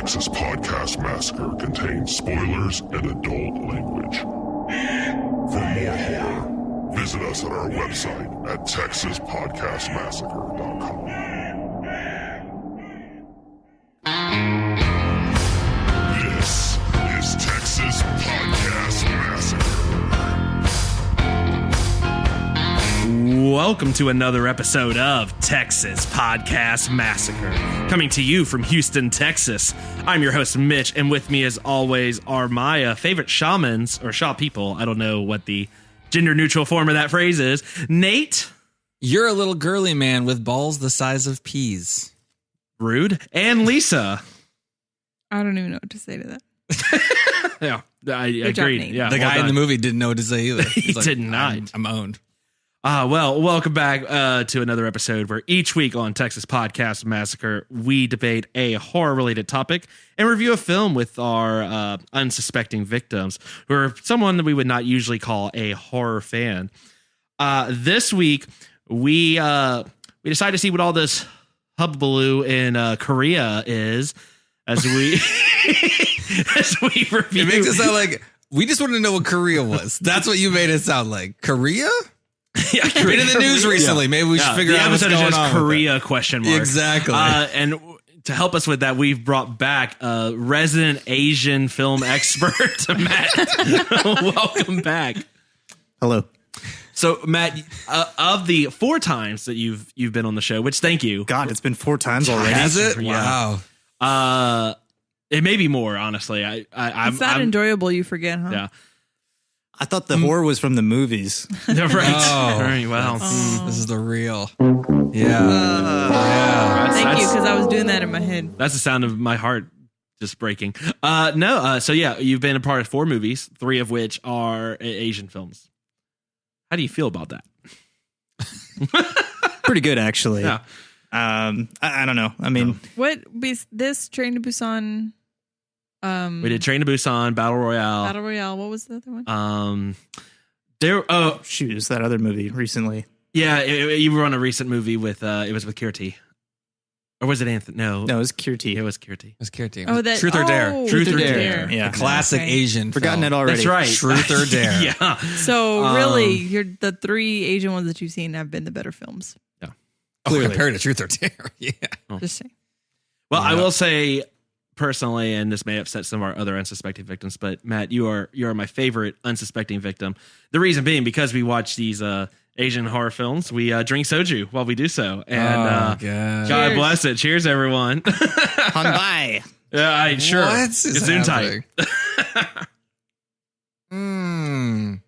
Texas Podcast Massacre contains spoilers and adult language. For more horror, visit us at our website at texaspodcastmassacre.com. This is Texas Podcast Massacre. Welcome to another episode of Texas Podcast Massacre, coming to you from Houston, Texas. I'm your host, Mitch, and with me, as always, are my favorite shamans, or Shaw people. I don't know what the gender-neutral form of that phrase is. Nate. You're a little girly man with balls the size of peas. Rude. And Lisa. I don't even know what to say to that. Yeah, I Good job, agreed. Nate. Yeah, The well guy done. in the movie didn't know what to say either. He did not. I'm owned. Well, welcome back to another episode where each week on Texas Podcast Massacre, we debate a horror-related topic and review a film with our unsuspecting victims, who are someone that we would not usually call a horror fan. This week, we decided to see what all this hubbaloo in Korea is as we review. It makes it sound like we just wanted to know what Korea was. That's what you made it sound like. Korea? Yeah, Been in the news recently. Maybe we should figure the out what's episode going is just on. Korea question mark. Exactly. And to help us with that, we've brought back a resident Asian film expert, Matt. Welcome back. Hello. So, Matt, of the 4 times that you've been on the show, which thank you. God, it's been 4 times already. Has it? Yeah. Wow. It may be more, honestly. I'm It's that enjoyable you forget, huh? Yeah. I thought the horror was from the movies. Right. Oh. Right. Well, This is the real. Yeah. Thank you, because I was doing that in my head. that's the sound of my heart just breaking. So yeah, you've been a part of 4 movies, 3 of which are Asian films. How do you feel about that? Pretty good, actually. Yeah. I don't know. I mean, What this Train to Busan? We did Train to Busan, Battle Royale. Battle Royale. What was the other one? shoot, is that other movie recently? Yeah, you were on a recent movie with it was with Kirti. Or was it Anthony? No, No, it was Kirti. it was Kirti. It's Kirti. Oh, that Truth or Dare. Truth or Dare. Yeah. A classic Okay. Asian Forgotten film. it already. That's right. Truth or Dare. Yeah. So really, the 3 Asian ones that you've seen have been the better films. Oh, compared to Truth or Dare. Yeah. Just saying. Well, I will say personally, and this may upset some of our other unsuspecting victims, but Matt, you are my favorite unsuspecting victim. The reason being because we watch these Asian horror films, we drink soju while we do so, and God. God Cheers. bless it. Cheers, everyone. Hanbai. Yeah, sure. What is Gesundheit. happening?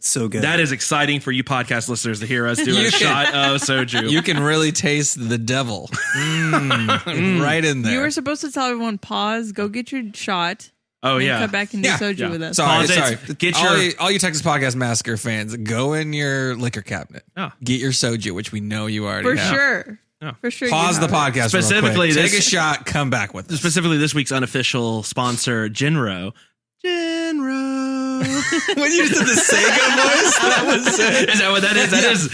So good. That is exciting for you podcast listeners to hear us do You a can- shot of soju. You can really taste the devil. Right in there. You were supposed to tell everyone pause, go get your shot, Oh and yeah. come back and do Yeah. soju Yeah. with us. Sorry, Pause it. sorry. Get all you Texas Podcast Massacre fans, go in your liquor cabinet. Oh. Get your soju, which we know you already For have. sure. Yeah. For sure. Pause you the have it. podcast Specifically real quick. Take this- a shot, come back with us. Specifically, this week's unofficial sponsor, Jinro. When you just did the Sega voice, that was it. Is that what that is? That is.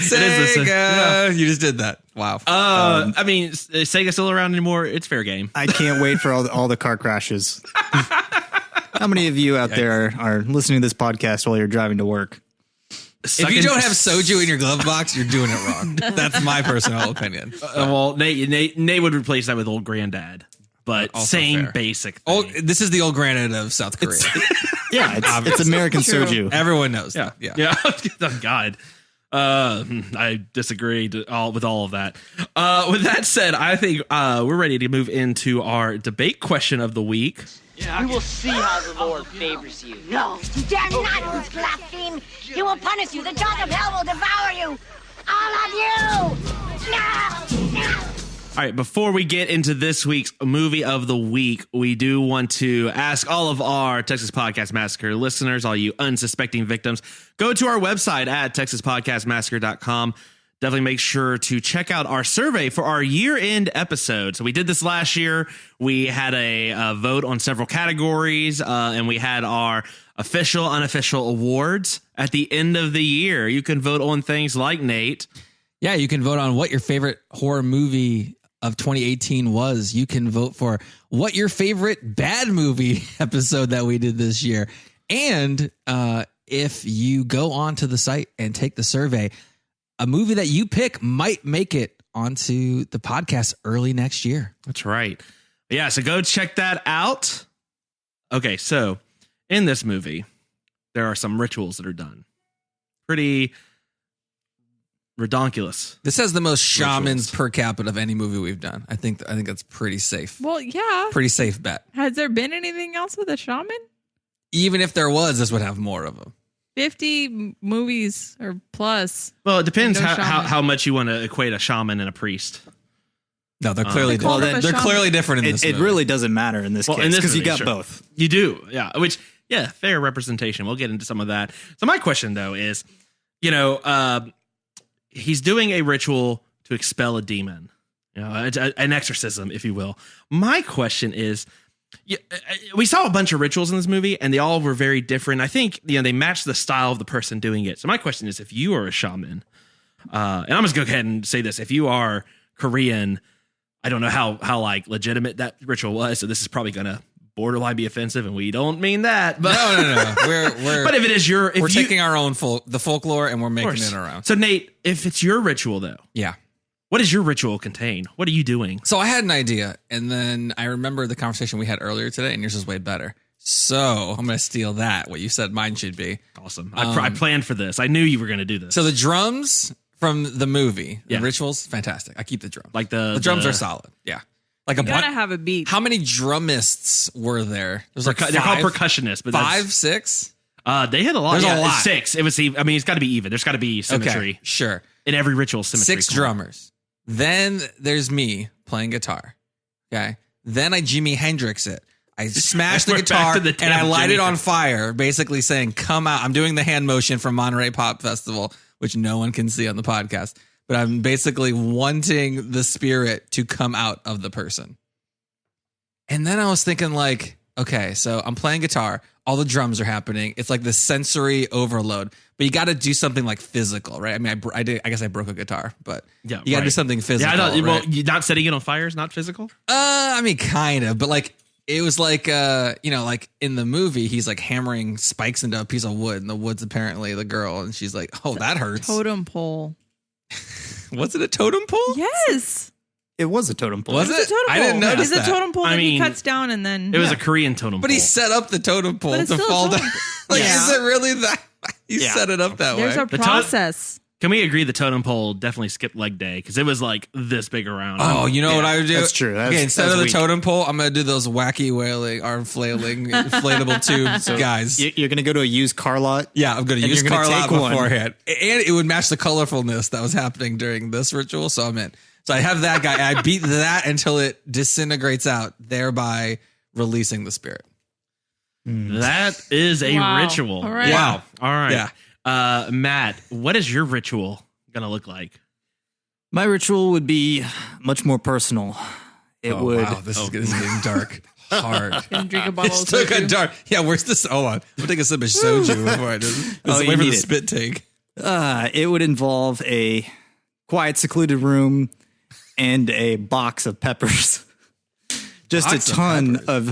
Sega. Yeah. You just did that. Wow. I mean, is Sega still around anymore? It's fair game. I can't wait for all the car crashes. How many of you out there are listening to this podcast while you're driving to work? If you don't have soju in your glove box, you're doing it wrong. That's my personal opinion. Well, Nate would replace that with old granddad, but Also same fair. basic thing. Oh, this is the old granddad of South Korea. Yeah, it's American True. soju. Everyone knows. yeah. That. Yeah. Oh, God. I disagree with all of that. With that said, I think we're ready to move into our debate question of the week. We will see how the Lord favors you. No, you dare not blaspheme. He will punish you. The jaws of hell will devour you. All of you. No. All right, before we get into this week's movie of the week, we do want to ask all of our Texas Podcast Massacre listeners, all you unsuspecting victims, go to our website at texaspodcastmassacre.com. Definitely make sure to check out our survey for our year-end episode. So we did this last year. We had a vote on several categories, and we had our official, unofficial awards at the end of the year. You can vote on things like, Nate. Yeah, you can vote on what your favorite horror movie of 2018 was. You can vote for what your favorite bad movie episode that we did this year. And if you go onto the site and take the survey, a movie that you pick might make it onto the podcast early next year. That's right. Yeah, so go check that out. Okay, so in this movie, there are some rituals that are done. Pretty redonkulous. This has the most shamans per capita of any movie we've done. I think that's pretty safe. Well, yeah. Pretty safe bet. Has there been anything else with a shaman? Even if there was, this would have more of them. 50 movies or plus. Well, it depends No how much you want to equate a shaman and a priest. No, they're clearly They call them a they're shaman. clearly different in this It movie. really doesn't matter in this case because you got sure. both. You do, yeah. Which, yeah, fair representation. We'll get into some of that. So my question, though, is, he's doing a ritual to expel a demon, an exorcism, if you will. My question is, we saw a bunch of rituals in this movie, and they all were very different. I think they matched the style of the person doing it. So my question is, if you are a shaman, and I'm just going to go ahead and say this, if you are Korean, I don't know how like legitimate that ritual was, so this is probably going to borderline be offensive, and we don't mean that. But No. We're but if it is we're taking our own the folklore and we're making it our own. So Nate, if it's your ritual though, Yeah. what does your ritual contain? What are you doing? So I had an idea, and then I remember the conversation we had earlier today, and yours is way better. So I'm going to steal that, what you said mine should be. Awesome. I planned for this. I knew you were going to do this. So the drums from the movie, Yeah. the rituals, fantastic. I keep the drums. Like the drums are solid. Yeah. Like a Gotta have a beat. How many drumists were there? There's like they're called five? percussionists, but 5, 6? they had a lot. There's a lot. 6. It was. I mean, it's got to be even. There's got to be symmetry Okay, sure. in every ritual. Symmetry. 6 drummers. Then there's me playing guitar. Okay. Then I Jimi Hendrix it. I smash the We're back guitar to the and damn I light Jimi it on Hendrix. fire, basically saying, come out. I'm doing the hand motion from Monterey Pop Festival, which no one can see on the podcast. But I'm basically wanting the spirit to come out of the person. And then I was thinking like, okay, so I'm playing guitar. All the drums are happening. It's like the sensory overload. But you got to do something like physical, right? I mean, I guess I broke a guitar, but Yeah, you got to do right. something physical. Yeah, well, right? you're not setting it on fire is not physical. I mean, kind of, but like it was like, like in the movie, he's like hammering spikes into a piece of wood, and the wood's apparently the girl, and she's like, "Oh, that hurts." Totem pole. Was it a totem pole? Yes. It was a totem pole. Was It's a it? totem pole. I didn't notice It's that. a totem pole I that he mean, cuts down and then. It was a Korean totem But pole. he set up the totem pole But it's to still a fall totem down. pole. Like, Yeah. is it really that? He Yeah. set it up that There's way. a process. Can we agree the totem pole definitely skipped leg day because it was like this big around? Oh, you know what I would do? that's true. That's- okay, instead that's of the weak. totem pole, I'm going to do those wacky wailing, arm flailing, inflatable tubes guys. You're going to go to a used car lot. Yeah, I'm going to And use you're gonna Carl out take one. beforehand. And it would match the colorfulness that was happening during this ritual, so I'm in. So I have that guy. I beat that until it disintegrates out, thereby releasing the spirit. That is a Wow. ritual. All right. Wow. All right. Yeah. Matt, what is your ritual gonna look like? My ritual would be much more personal. It would. Wow, this is getting dark. Hard. And drink a bottle It's of still got soju. dark. Yeah, where's this? Hold on. I'm take a sip of soju before I do this. Oh, Wait you for the need it. spit take. It would involve a quiet, secluded room and a box of peppers. Just Box a of ton peppers. of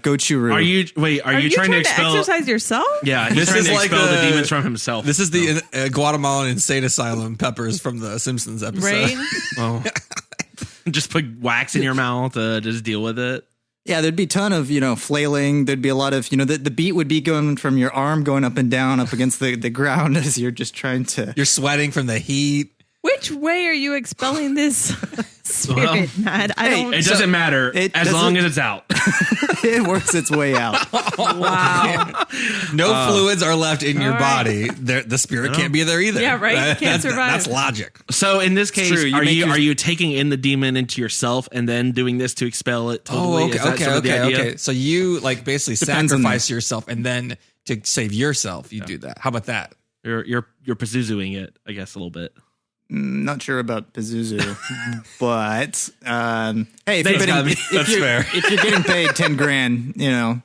gochujang. Are you trying to expel? exercise yourself? Yeah, he's This trying is to like expel the the- demons from himself. This is the Guatemalan insane asylum peppers from the Simpsons episode. Right? Oh. Just put wax in your mouth. Just deal with it. Yeah, there'd be a ton of, flailing. There'd be a lot of, the beat would be going from your arm going up and down up against the ground as you're just trying to. You're sweating from the heat. Which way are you expelling this spirit, Matt? I don't. It doesn't matter it as doesn't- long as it's out. It works its way out. Wow. No fluids are left in your All right. body. The spirit can't be there either. Yeah, right? Can't That's- survive. That's logic. So in this case, true. You are make you your- are you taking in the demon into yourself and then doing this to expel it totally? Oh, okay, Is that sort of the idea? okay. So you like basically Depends on sacrifice yourself, and then to save yourself, you do that. How about that? You're Pazuzuing it, I guess, a little bit. Not sure about Pazuzu, but hey, Thanks, Gabby. That's fair. if you're getting paid $10,000,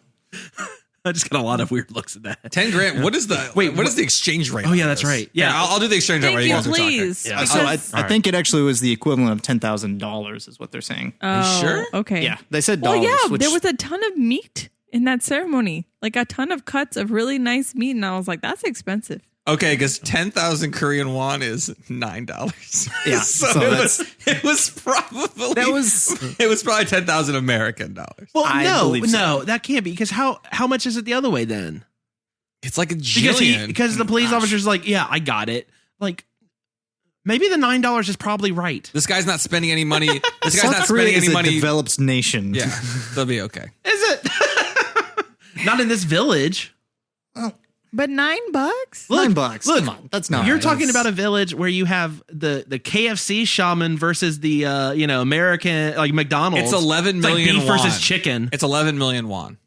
I just got a lot of weird looks at that. 10 grand. What is the what is the exchange rate? Oh, on yeah, that's this? right. Yeah. I'll do the exchange rate. Thank while you, guys are talking. please. Yeah. So I Because- think it actually was the equivalent of $10,000 is what they're saying. Oh, sure? Okay. Yeah, they said Well, dollars. yeah, which, there was a ton of meat in that ceremony, like a ton of cuts of really nice meat, and I was like, "That's expensive." Okay, because 10,000 Korean won is $9. Yeah, so, so it was probably That was- it was probably 10,000 American dollars. Well, I no, believe so. that can't be because how much is it the other way then? It's like a Because jillion. because the police officer's like, yeah, I got it. Like maybe the $9 is probably right. This guy's not spending any money. This guy's South not Korea spending is any a money. developed nation. Yeah, they'll be okay. Is it? Not in this village. But $9? $9. Look, Come on, that's not. You're right. talking about a village where you have the KFC shaman versus the American like McDonald's. It's 11 It's like million beef won. versus chicken. It's 11 million won.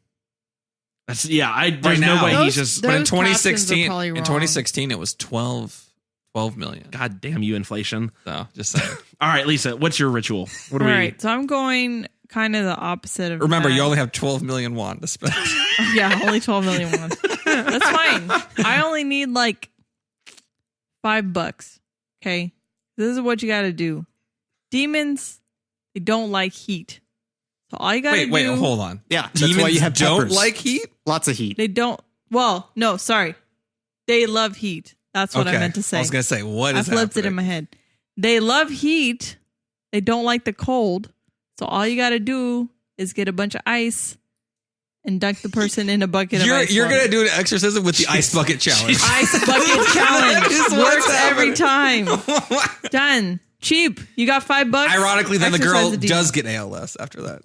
There's Right no now. way he's Those- just. those But in captions are 2016, probably in wrong. 2016, it was 12 million. God damn you, inflation! So just saying. All right, Lisa, what's your ritual? What do All we? right, so I'm going kind of the opposite of. Remember, that. you only have 12 million won to spend. Yeah, only 12 million won. That's fine. I only need like $5. Okay, this is what you got to do. Demons, they don't like heat. So all you got to do. Wait, hold on. Yeah, that's Demons why you have don't peppers. like heat? Lots of heat. They don't. Well, no, sorry. They love heat. That's what I meant to say. I was going to say, what I is flipped it in happening? my head. They love heat. They don't like the cold. So all you got to do is get a bunch of ice and dunk the person in a bucket of ice. You're water. going to do an exorcism with the ice bucket challenge. Ice bucket challenge. Is what's Works every happening. time. Done. Cheap. You got $5. Ironically, then the Exercise girl the demon. does get ALS after that.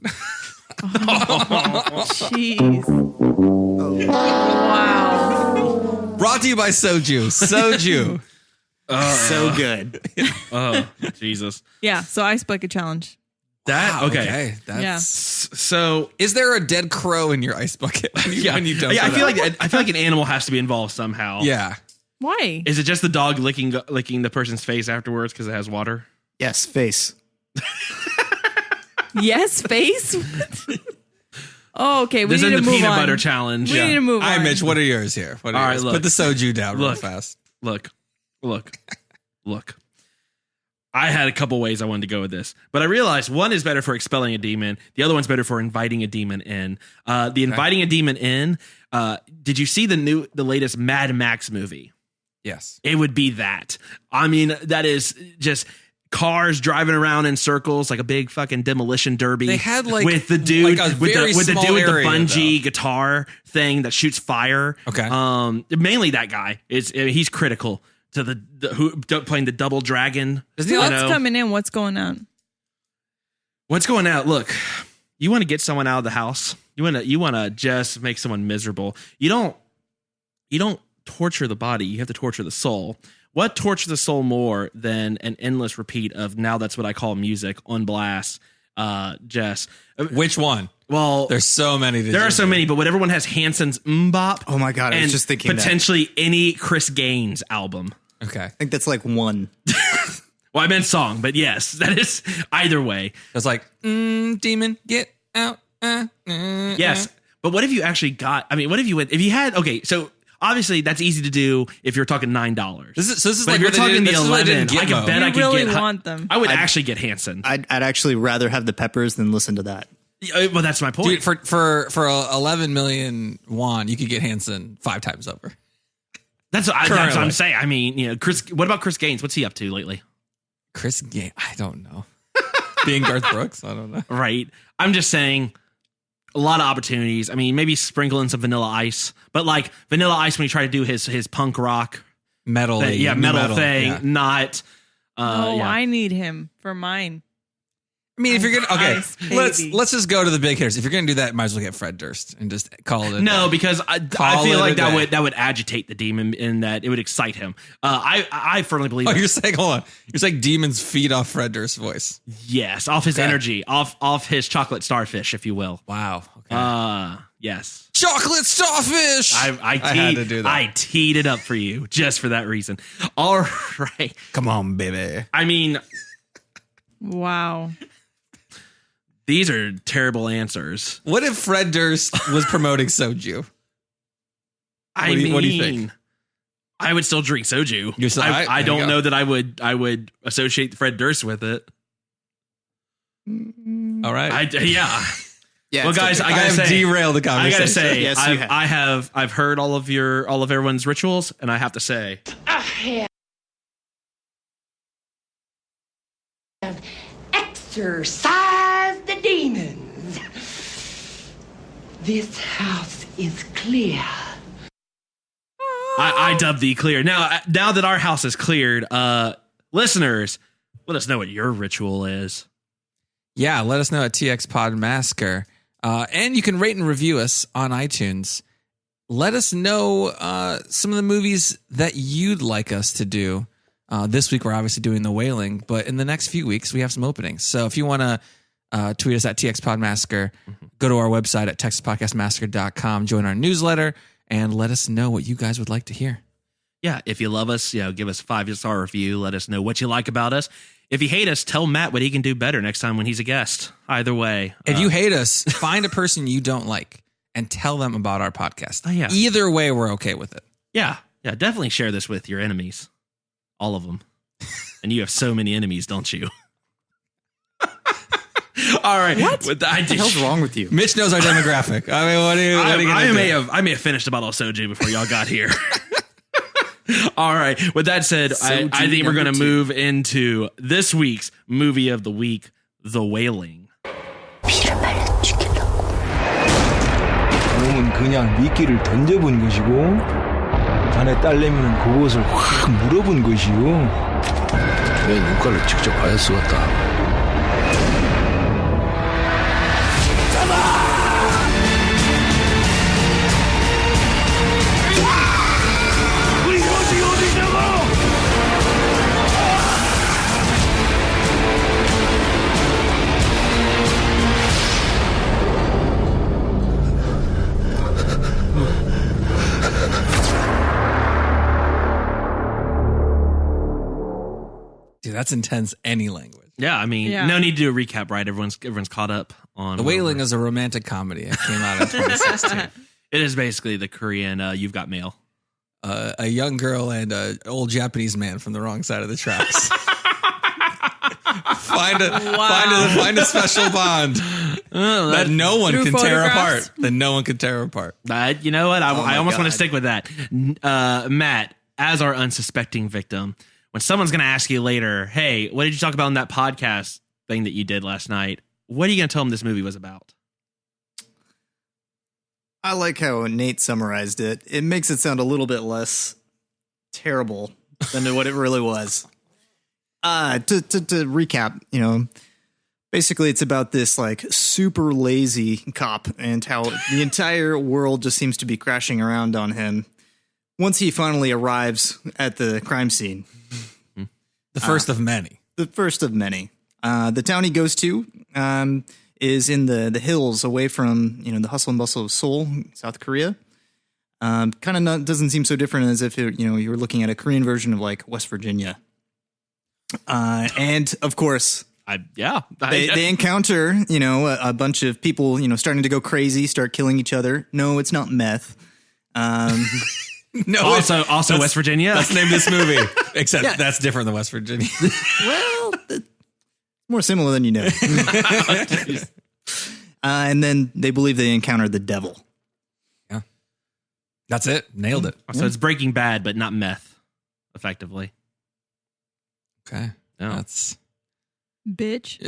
Jeez. Wow. Brought to you by Soju. Soju. So good. Oh, Jesus. Yeah. So ice bucket challenge. That okay. That's, Yeah. So Is there a dead crow in your ice bucket when you dump I it feel out? like an animal has to be involved somehow. Yeah. Why? Is it just the dog licking the person's face afterwards because it has water? Yes, face. Yes, face. Oh, okay. We This need is to the move peanut on. butter challenge. We need to move All right, on. Mitch, what are yours here? What are All right, yours? look. Put the soju down real Look. fast. Look. I had a couple ways I wanted to go with this, but I realized one is better for expelling a demon. The other one's better for inviting a demon in. The inviting a demon in. Did you see the latest Mad Max movie? Yes. It would be that. I mean, that is just cars driving around in circles like a big fucking demolition derby. They had, like- with the dude like a with very the small dude with the area, bungee guitar thing that shoots fire. Okay. Mainly that guy he's critical to the who playing the double dragon. Isn't he You like- What's know? coming in? What's going on? What's going out? Look, you want to get someone out of the house. You want to just make someone miserable. You don't torture the body. You have to torture the soul. What tortures the soul more than an endless repeat of "now that's what I call music" on blast? Jess. Which one? Well, There's so many. there are so many, but whatever one has Hanson's Mbop. Oh my God, I was and just thinking that. potentially any Chris Gaines album. Okay. I think that's like one. Well, I meant song, but yes, that is either way. It's like, demon, get out. Yes. But what if you actually got, I mean, what if you had, okay, so obviously that's easy to do if you're talking $9. This is But like if you're what they talking did- the this is what they 11, did in I Gitmo. could bet You I could really get, want them. I would actually get Hanson. I'd actually rather have the peppers than listen to that. Well, that's my point. Dude, for 11 million won, you could get Hanson 5 times over. That's what Currently. I'm saying. I mean, Chris, what about Chris Gaines? What's he up to lately? Chris Gaines, I don't know. Being Garth Brooks, I don't know. Right. I'm just saying a lot of opportunities. I mean, maybe sprinkle in some Vanilla Ice, but like Vanilla Ice when he tried to do his punk rock Metal, thing, metal thing, yeah. not. Oh, I need him for mine. I mean, if you're gonna Ice, baby. let's just go to the big hitters. If you're gonna do that, might as well get Fred Durst and just call it. No, because I Call feel it like a day. that would agitate the demon in that it would excite him. I firmly believe. Oh, that. you're saying, hold on. You're saying demons feed off Fred Durst's voice. Yes, off his Okay. energy, off his chocolate starfish, if you will. Wow. Okay. Yes. Chocolate starfish. I had to do that. I teed it up for you just for that reason. All right. Come on, baby. I mean, Wow. these are terrible answers. What if Fred Durst was promoting Soju? I mean, what do you think? I would still drink soju. I don't know that I would associate Fred Durst with it. All right. Yeah. Well, it's guys, okay. I gotta say, derailed the conversation. I gotta say, Yes, you have. I've heard all of everyone's rituals, and I have to say, Exorcise the demons. This house is clear. I dub thee clear. Now that our house is cleared, listeners, let us know what your ritual is. Yeah, let us know at TX Pod Massacre. And you can rate and review us on iTunes. Let us know some of the movies that you'd like us to do. This week, we're obviously doing The Wailing, but in the next few weeks, we have some openings. So if you want to tweet us at TX Pod Massacre, go to our website at TexasPodcastMassacre.com, join our newsletter, and let us know what you guys would like to hear. Yeah, if you love us, give us a 5-star review. Let us know what you like about us. If you hate us, tell Matt what he can do better next time when he's a guest. Either way. If you hate us, find a person you don't like and tell them about our podcast. Oh, yeah. Either way, we're okay with it. Yeah, definitely share this with your enemies. All of them. And you have so many enemies, don't you? All right. What? What the hell's wrong with you? Mitch knows our demographic. I mean, what are you I gonna do? may have finished a bottle of soju before y'all got here. All right. With that said, I think we're going to move into this week's movie of the week, The Wailing. 놈은 그냥 미끼를 던져본 것이고 자네 딸내미는 그것을 확 물어본 것이요. 내 눈깔을 직접 봐야 쓰겠다. Dude, that's intense any language. Yeah, I mean, no need to do a recap, right? Everyone's caught up on The Wailing is a romantic comedy. It came out in 2016. It is basically the Korean You've Got Mail. A young girl and an old Japanese man from the wrong side of the tracks. find a special bond that no one can tear apart. That no one can tear apart. You know what? I almost want to stick with that. Matt, as our unsuspecting victim, when someone's going to ask you later, hey, what did you talk about in that podcast thing that you did last night? What are you going to tell them this movie was about? I like how Nate summarized it. It makes it sound a little bit less terrible than what it really was. To recap, basically it's about this like super lazy cop and how the entire world just seems to be crashing around on him once he finally arrives at the crime scene. The first of many. The first of many. The town he goes to is in the hills away from, the hustle and bustle of Seoul, South Korea. Kind of doesn't seem so different as if, you were looking at a Korean version of like West Virginia. And of course, they encounter, a bunch of people, starting to go crazy, start killing each other. No, it's not meth. No, also West Virginia. That's the name of this movie. Except that's different than West Virginia. Well, more similar than you know. And then they believe they encountered the devil. Yeah. That's it. Nailed it. So it's Breaking Bad, but not meth, effectively. Okay. Yeah. That's... Bitch.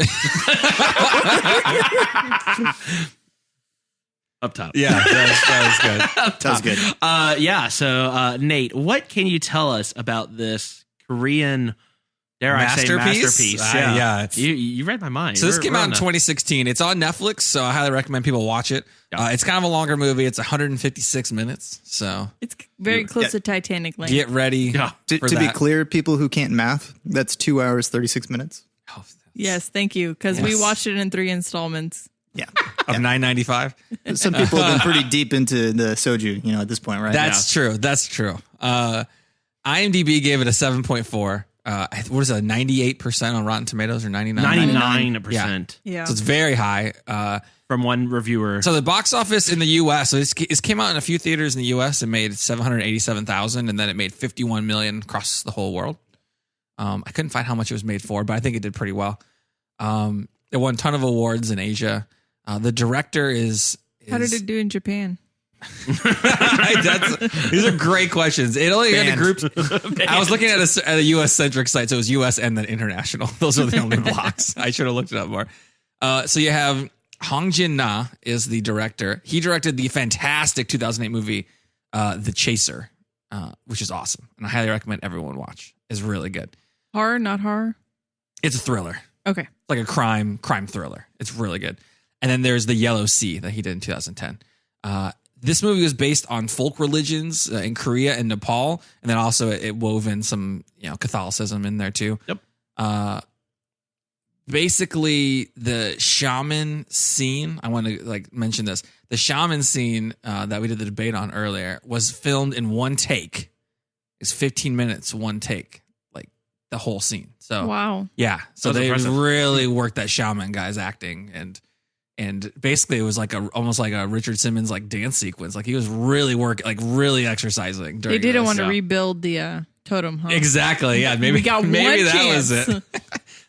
Up top. Yeah, that was good. That was good. So Nate, what can you tell us about this Korean, dare I say, masterpiece? Yeah. You read my mind. So this came out in 2016. It's on Netflix, so I highly recommend people watch it. Yeah. It's kind of a longer movie. It's 156 minutes, so It's very close to Titanic length. get ready. Yeah. To be clear, people who can't math, that's 2 hours, 36 minutes. Oh, Yes, thank you. Because we watched it in 3 installments. Yeah. of $9.95. Some people have been pretty deep into the soju, at this point, right? That's true. That's true. IMDb gave it a 7.4. What is it? 98% on Rotten Tomatoes or 99%? 99%. Yeah. So it's very high. From one reviewer. So the box office in the U.S. So it came out in a few theaters in the U.S. It made 787,000, and then it made 51 million across the whole world. I couldn't find how much it was made for, but I think it did pretty well. It won a ton of awards in Asia. The director is How did it do in Japan? These are great questions. It only got grouped. I was looking at a U.S. centric site, so it was U.S. and then international. Those are the only blocks. I should have looked it up more. So you have Hong Jin-na is the director. He directed the fantastic 2008 movie The Chaser, which is awesome, and I highly recommend everyone watch. It's really good. Horror, not horror? It's a thriller. Okay. It's like a crime thriller. It's really good. And then there's The Yellow Sea that he did in 2010. This movie was based on folk religions in Korea and Nepal, and then also it wove in some Catholicism in there too. Yep. Basically, the shaman scene. I want to mention this. The shaman scene that we did the debate on earlier was filmed in one take. It's 15 minutes, one take, like the whole scene. So wow. Yeah. So That's they impressive. really worked that shaman guy's acting and basically it was like almost like a Richard Simmons dance sequence. Like he was really really exercising. They didn't want to rebuild the totem, huh? Exactly. Yeah. Maybe we got maybe one that chance. was it.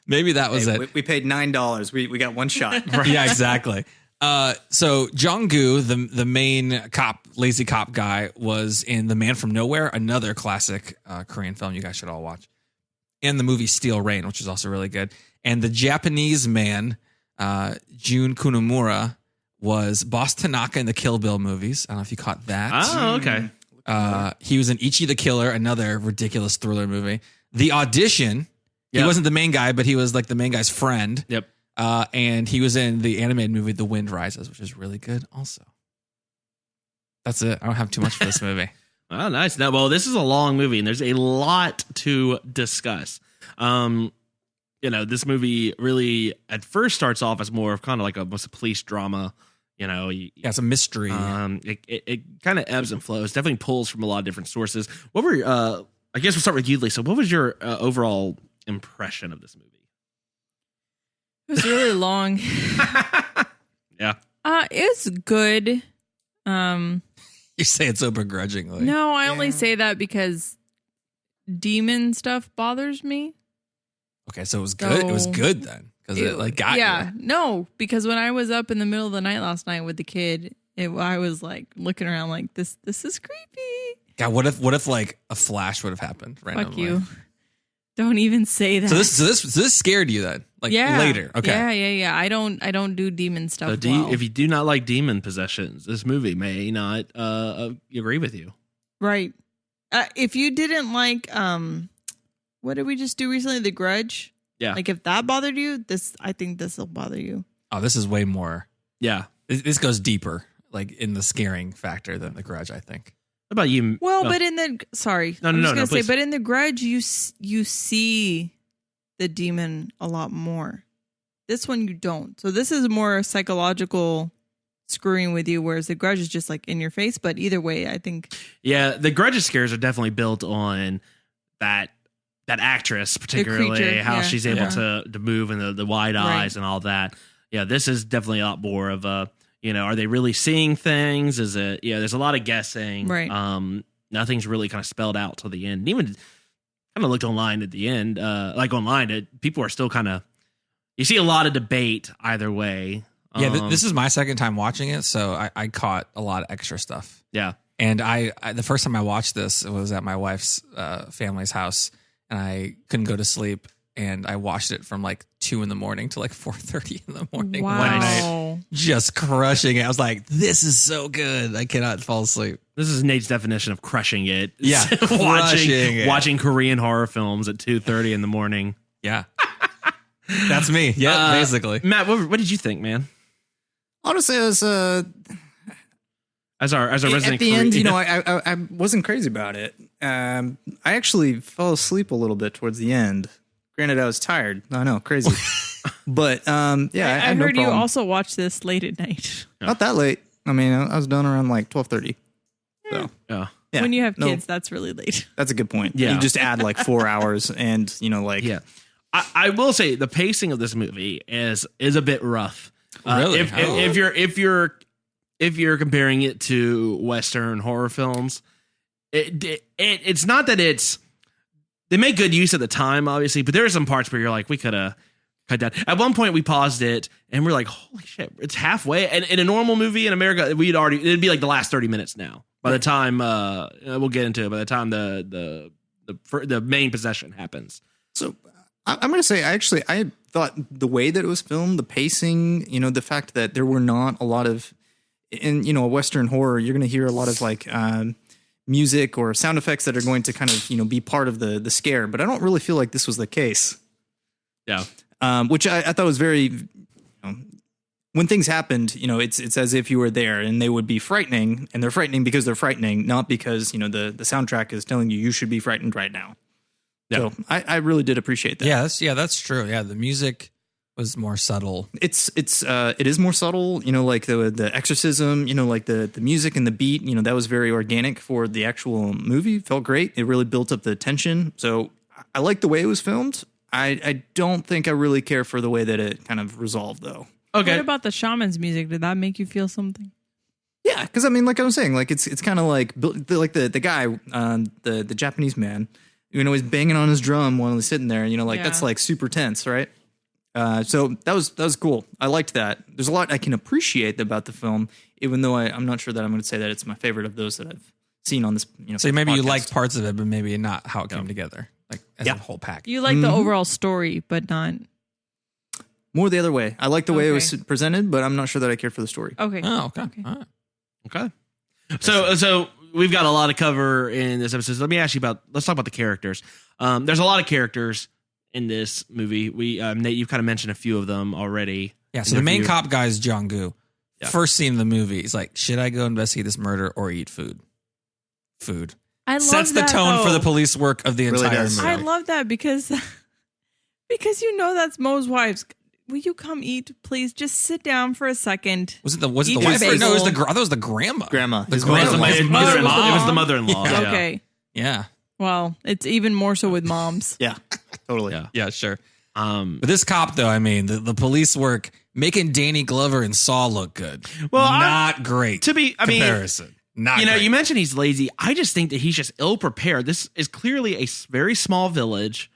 Maybe that was it. We paid $9. We got one shot. Yeah, exactly. So Jong-gu, the main lazy cop guy, was in The Man from Nowhere, another classic Korean film you guys should all watch, and the movie Steel Rain, which is also really good. And the Japanese man, Jun Kunomura, was Boss Tanaka in the Kill Bill movies. I don't know if you caught that. Oh, okay. He was in Ichi the Killer, another ridiculous thriller movie. The Audition. He wasn't the main guy, but he was like the main guy's friend. Yep. And he was in the animated movie The Wind Rises, which is really good also. That's it. I don't have too much for this movie. Oh, nice. Now, well, this is a long movie, and there's a lot to discuss. This movie really at first starts off as more of kind of like almost a police drama. It's a mystery. It kind of ebbs and flows. Definitely pulls from a lot of different sources. What were I guess we'll start with you, Lisa. What was your overall impression of this movie? It was really long. Yeah. It's good. You say it so begrudgingly. No, I only say that because demon stuff bothers me. Okay, so it was good. It was good then because it got you. No, because when I was up in the middle of the night last night with the kid, I was looking around like this is creepy. God, what if like a flash would have happened randomly? Fuck you. Don't even say that. So this scared you then? Later. Okay. Yeah. I don't do demon stuff. So if you do not like demon possessions, this movie may not agree with you. Right. If you didn't like what did we just do recently? The Grudge? Yeah. Like if that bothered you, I think this will bother you. Oh, this is way more. Yeah. This goes deeper, like in the scaring factor than The Grudge, I think. What about you? Well, but in the but in The Grudge, you see the demon a lot more. This one you don't. So this is more psychological screwing with you, whereas The Grudge is just like in your face. But either way, I think. Yeah, The Grudge scares are definitely built on that actress, particularly creature, how she's able to move and the wide eyes and all that. Yeah, this is definitely a lot more of a. Are they really seeing things? Is it, there's a lot of guessing. Right. Nothing's really kind of spelled out till the end. And even kind of looked online at the end, people are still kind of, you see a lot of debate either way. Yeah, this is my second time watching it, so I caught a lot of extra stuff. Yeah. And I the first time I watched this, it was at my wife's family's house, and I couldn't go to sleep. And I watched it from 2 a.m. to 4:30 in the morning wow. one night, just crushing it. I was like, "This is so good! I cannot fall asleep." This is Nate's definition of crushing it. Yeah, watching Korean horror films at 2:30 in the morning. Yeah, that's me. Yeah, basically. Matt, what did you think, man? Honestly, as our resident at the end, I wasn't crazy about it. I actually fell asleep a little bit towards the end. Granted, I was tired. I know, crazy. But I had no heard you problem. also watch this late at night. Not that late. I mean, I was done around 12:30. So yeah. Yeah, when you have kids, that's really late. That's a good point. Yeah. You just add like 4 hours and, Yeah. I will say the pacing of this movie is a bit rough. Really? If you're comparing it to Western horror films, it's not that they make good use of the time, obviously, but there are some parts where you're like, we could have cut down. At one point, we paused it and we're like, holy shit, it's halfway. And in a normal movie in America, it'd be like the last 30 minutes now. By the time we'll get into it, by the time the main possession happens. So I'm going to say, I thought the way that it was filmed, the pacing, the fact that there were not a lot of, in a Western horror, you're going to hear a lot of like music or sound effects that are going to kind of, be part of the scare. But I don't really feel like this was the case. Yeah. Which I thought was very, when things happened, it's as if you were there, and they would be frightening, and they're frightening because they're frightening, not because, the soundtrack is telling you should be frightened right now. Yeah. So I really did appreciate that. Yeah, that's true. Yeah, the music was more subtle. It is more subtle, like the exorcism, like the music and the beat, that was very organic for the actual movie. Felt great. It really built up the tension. So I like the way it was filmed. I don't think I really care for the way that it kind of resolved, though. Okay. What about the shaman's music? Did that make you feel something? Yeah, because I mean, like I was saying, like it's kind of like the guy, the Japanese man, he's banging on his drum while he's sitting there, that's like super tense, right? So that was cool. I liked that. There's a lot I can appreciate about the film, even though I'm not sure that I'm going to say that it's my favorite of those that I've seen on this. So maybe podcast. you liked parts of it, but maybe not how it came together, like as a whole pack. You like the overall story, but not. More the other way. I like the way it was presented, but I'm not sure that I care for the story. Okay. Oh, okay. All right. Okay. So we've got a lot to cover in this episode. So let's talk about the characters. There's a lot of characters in this movie. Nate, you've kind of mentioned a few of them already. Yeah. So the main cop guy is Jong-gu. Yeah. First scene of the movie, he's like, should I go investigate this murder or eat food? Food. I love sets the tone for the police work of the entire movie. I love that because that's Mo's wife's. Will you come eat, please? Just sit down for a second. Was it the wife? No, it was I thought it was the grandma. Grandma. It was the mother-in-law. Yeah. Okay. Yeah. Well, it's even more so with moms. Yeah. Totally. Yeah, sure. But this cop, though, I mean, the police work making Danny Glover and Saw look good. Well, not great. Comparison. Not great. You mentioned he's lazy. I just think that he's just ill prepared. This is clearly a very small village.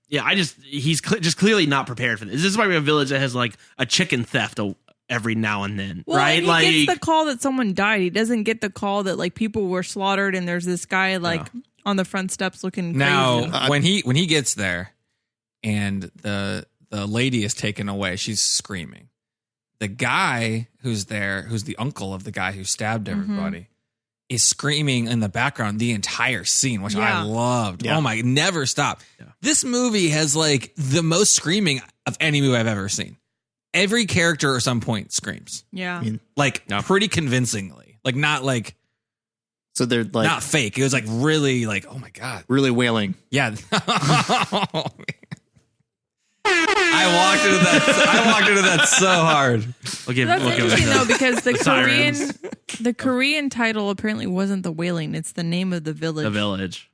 He's just clearly not prepared for this. This is why we have a village that has like a chicken theft every now and then, right? And he gets the call that someone died. He doesn't get the call that like people were slaughtered and there's this guy on the front steps looking now, crazy. When he gets there and the lady is taken away, she's screaming. The guy who's there, who's the uncle of the guy who stabbed everybody, is screaming in the background the entire scene, which I loved. Yeah. Oh my, never stop. Yeah. This movie has like the most screaming of any movie I've ever seen. Every character at some point screams. Yeah. Pretty convincingly. Like not like. So they're like. Not fake. It was like really like, oh my God. Really wailing. Yeah. I walked into that so hard. That's interesting though, because the Korean title apparently wasn't the Wailing; it's the name of the village. The village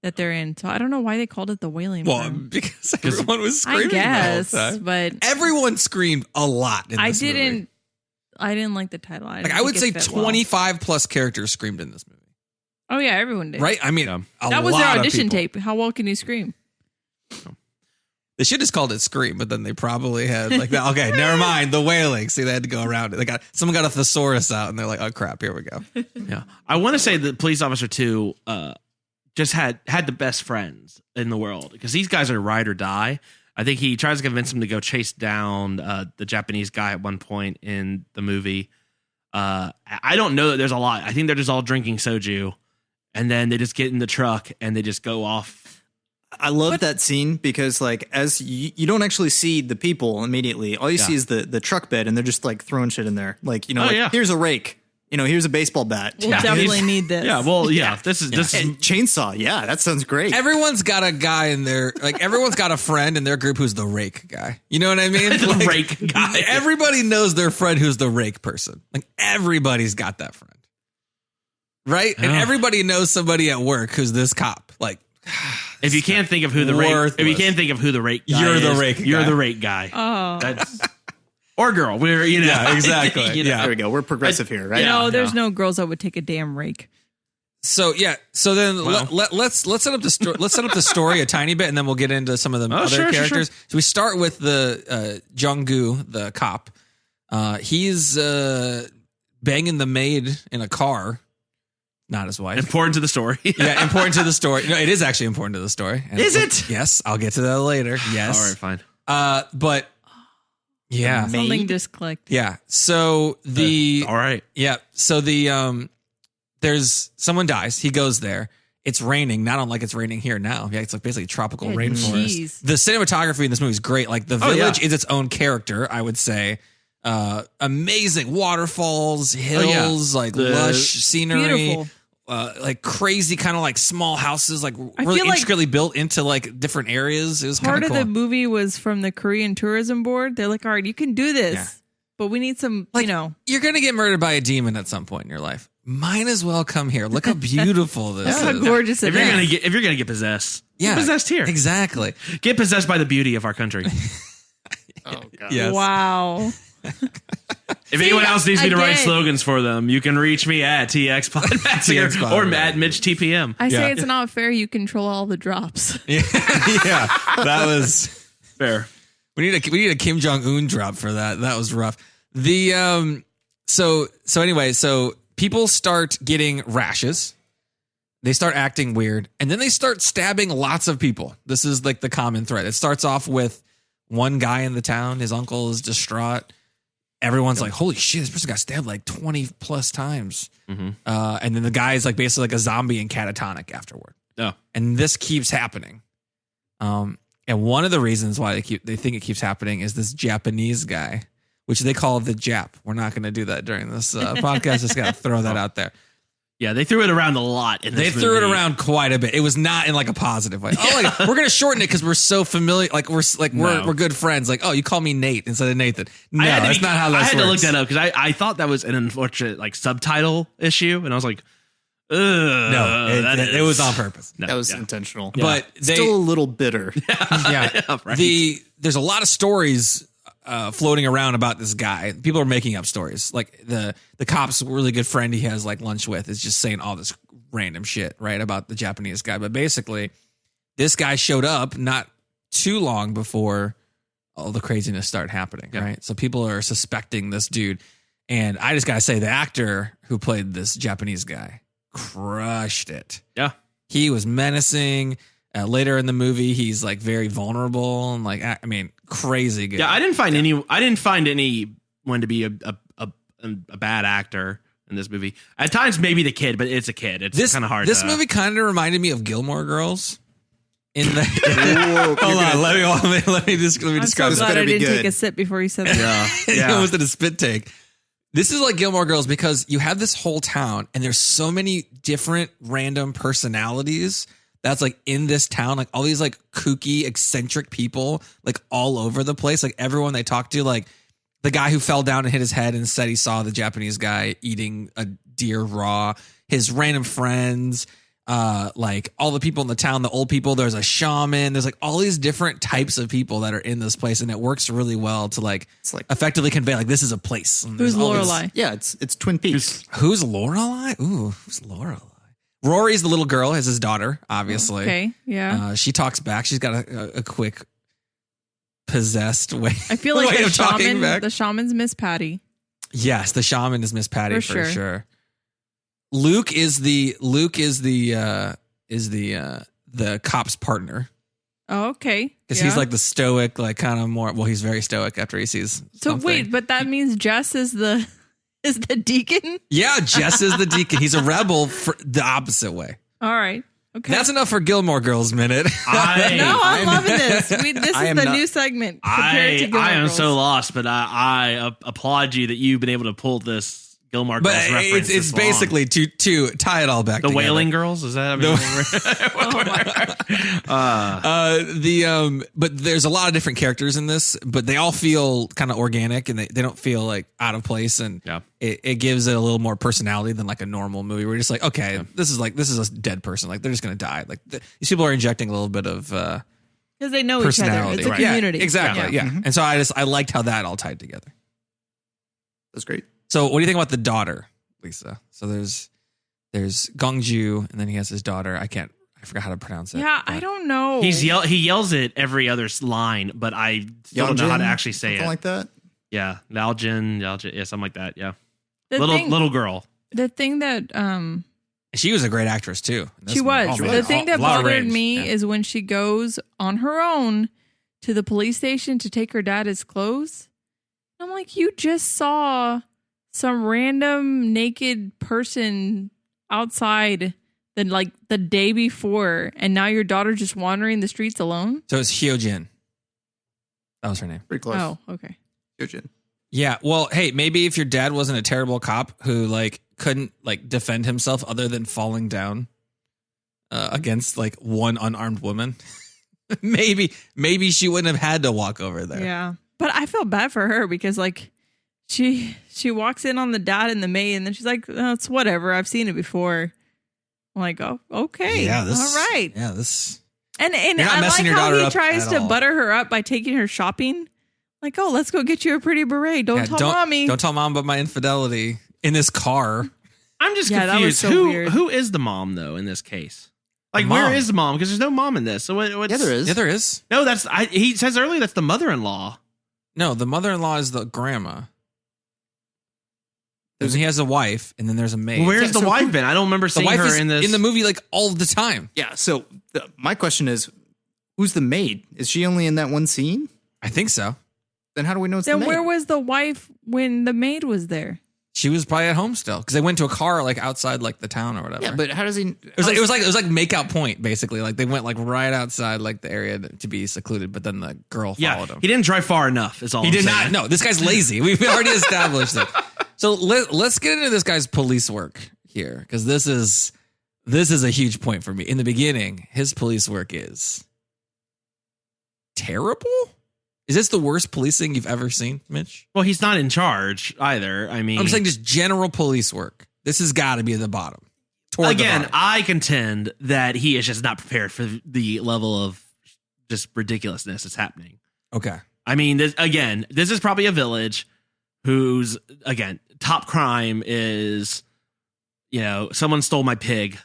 that they're in. So I don't know why they called it the Wailing. Well, because everyone was screaming. I guess, the whole time. but everyone screamed a lot. In this movie. I didn't like the title. I would say 25 plus characters screamed in this movie. Oh yeah, everyone did. Right? I mean, that was their audition tape. How well can you scream? They should have just called it Scream, but then they probably had like that. Okay, never mind. The Wailing. See, they had to go around it. Someone got a thesaurus out, and they're like, "Oh crap, here we go." Yeah, I want to say the police officer too just had the best friends in the world because these guys are ride or die. I think he tries to convince him to go chase down the Japanese guy at one point in the movie. I don't know that there's a lot. I think they're just all drinking soju, and then they just get in the truck and they just go off. I love that scene because like as you don't actually see the people immediately. All you see is the truck bed and they're just like throwing shit in there. Like, here's a rake, here's a baseball bat. We'll definitely need this. Yeah. Well, this is chainsaw. Yeah. That sounds great. Everyone's got a guy in there. Like everyone's got a friend in their group who's the rake guy. You know what I mean? The rake guy. Everybody knows their friend who's the rake person. Like everybody's got that friend. Right? And everybody knows somebody at work who's this cop. Like, if you can't think of who the rake, if you can't think of who the rake guy you're the is, rake you're guy. the rake guy. Oh. That's, or girl. We're Yeah, exactly. There we go. We're progressive here, right? There's no girls that would take a damn rake. So so then let's set up the story a tiny bit, and then we'll get into some of the other characters. So we start with the Jung-gu, the cop. He's banging the maid in a car, not his wife. Important to the story. Yeah, important to the story. No, it is actually important to the story. And is it? Yes, I'll get to that later. Yes. All right, fine. But yeah, something just clicked. Yeah. So all right. Yeah. So there's someone dies. He goes there. It's raining, not unlike it's raining here now. Yeah, it's like basically tropical rainforest. Geez. The cinematography in this movie is great. Like the village is its own character, I would say. Amazing waterfalls, hills, like lush scenery. Beautiful. Like crazy kind of like small houses, like I really feel like intricately built into like different areas. It was part kind of cool. the movie was from the Korean Tourism Board. They're like, all right, you can do this, but we need some, You're going to get murdered by a demon at some point in your life. Might as well come here. Look how beautiful this is. how gorgeous it is. If you're gonna get possessed, Yeah, get possessed here. Exactly. Get possessed by the beauty of our country. Oh, God. Yes. Wow. If anyone else needs me to write again. slogans for them, you can reach me at TX Massacre or at Mitch TPM. I say it's not fair. You control all the drops. Yeah, that was fair. We need a Kim Jong-un drop for that. That was rough. The so anyway, so people start getting rashes. They start acting weird, and then they start stabbing lots of people. This is like the common thread. It starts off with one guy in the town. His uncle is distraught. Everyone's like, holy shit, this person got stabbed like 20 plus times. Mm-hmm. And then the guy is like basically like a zombie and catatonic afterward. Oh. And this keeps happening. And one of the reasons why they think it keeps happening is this Japanese guy, which they call the Jap. We're not going to do that during this podcast. Just got to throw that out there. Yeah, they threw it around a lot. They threw it around quite a bit. It was not in like a positive way. Oh, like, we're gonna shorten it because we're so familiar. Like we're good friends. Like, oh, you call me Nate instead of Nathan. No, that's not how that works. I had to look that up because I thought that was an unfortunate like subtitle issue, and I was like, ugh. No, it was on purpose. That was intentional. But still a little bitter. Yeah, right. There's a lot of stories floating around about this guy. People are making up stories. Like the cop's really good friend he has like lunch with is just saying all this random shit, right, about the Japanese guy. But basically, this guy showed up not too long before all the craziness started happening, right? So people are suspecting this dude. And I just got to say, the actor who played this Japanese guy crushed it. Yeah. He was menacing. Later in the movie, he's like very vulnerable and like, I mean, crazy good. Yeah, I didn't find anyone to be a bad actor in this movie. At times, maybe the kid, but it's a kid. It's kind of hard. This movie kind of reminded me of Gilmore Girls. In the hold on, let me describe. I'm so glad I didn't take a sip before you said that. Yeah, almost did a spit take. This is like Gilmore Girls because you have this whole town and there's so many different random personalities that's like in this town, like all these like kooky, eccentric people, like all over the place. Like everyone they talk to, like the guy who fell down and hit his head and said he saw the Japanese guy eating a deer raw, his random friends, like all the people in the town, the old people, there's a shaman, there's like all these different types of people that are in this place. And it works really well to like effectively convey like this is a place. Who's Lorelai? Yeah, it's Twin Peaks. Who's Lorelai? Ooh, who's Lorelai? Rory's the little girl, has his daughter, obviously. Okay, yeah. She talks back. She's got a quick possessed way. I feel like the shaman's Miss Patty. Yes, the shaman is Miss Patty for sure. Luke is the cop's partner. Oh, okay. Because he's like the stoic, like kind of more. Well, he's very stoic after he sees. So something. Wait, but that means Jess is the deacon? Yeah, Jess is the deacon. He's a rebel for the opposite way. All right. Okay. That's enough for Gilmore Girls minute. I'm loving this. This is the new segment. I am so lost, but I applaud you that you've been able to pull this Gilmore But Girls reference. it's basically to tie it all back. The together. Wailing Girls, is that? But there's a lot of different characters in this, but they all feel kind of organic and they don't feel like out of place, and it gives it a little more personality than like a normal movie where you're just like, okay, this is a dead person, like they're just gonna die. Like these people are injecting a little bit of because they know each other. It's a community. Yeah, exactly. Yeah. Mm-hmm. And so I liked how that all tied together. That's great. So what do you think about the daughter, Lisa? So there's Gongju, and then he has his daughter. I forgot how to pronounce it. Yeah, I don't know. He yells it every other line, but I still don't know how to actually say something it. Like that? Yeah. Laljin, yeah, something like that. Yeah. Little girl. The thing that she was a great actress too. She was. The thing that bothered me is when she goes on her own to the police station to take her dad his clothes. I'm like, you just saw some random naked person outside the day before, and now your daughter just wandering the streets alone. So it's Hyojin. That was her name. Pretty close. Oh, okay. Hyojin. Yeah. Well, hey, maybe if your dad wasn't a terrible cop who like couldn't like defend himself other than falling down against like one unarmed woman, maybe she wouldn't have had to walk over there. Yeah, but I feel bad for her because like. She walks in on the dad and the maid, and then she's like, oh, "It's whatever. I've seen it before." I'm like, "Oh, okay, yeah, all right." Yeah, this. And I like how he tries to butter her up by taking her shopping. Like, "Oh, let's go get you a pretty beret. Don't tell mommy. Don't tell mom about my infidelity in this car." I'm just confused. Who is the mom though in this case? Like, where is the mom? Because there's no mom in this. So what's, yeah, there is. Yeah, there is. No, he says earlier that's the mother-in-law. No, the mother-in-law is the grandma. He has a wife, and then there's a maid. Where's the wife been? I don't remember seeing her in this. In the movie, like, all the time. Yeah, so my question is, who's the maid? Is she only in that one scene? I think so. Then how do we know it's the maid? Then where was the wife when the maid was there? She was probably at home still, because they went to a car, like, outside, like, the town or whatever. Yeah, but how does he... It was like makeout point, basically. Like, they went, like, right outside, like, the area to be secluded, but then the girl followed him. He didn't drive far enough, is all He I'm did saying. not. No, this guy's lazy. We've already established it. So let's get into this guy's police work here, because this is a huge point for me. In the beginning, his police work is terrible. Is this the worst policing you've ever seen, Mitch? Well, he's not in charge either. I mean, I'm saying just general police work. This has got to be at the bottom. Again, I contend that he is just not prepared for the level of just ridiculousness that's happening. Okay. I mean, this is probably a village whose, again, top crime is, someone stole my pig.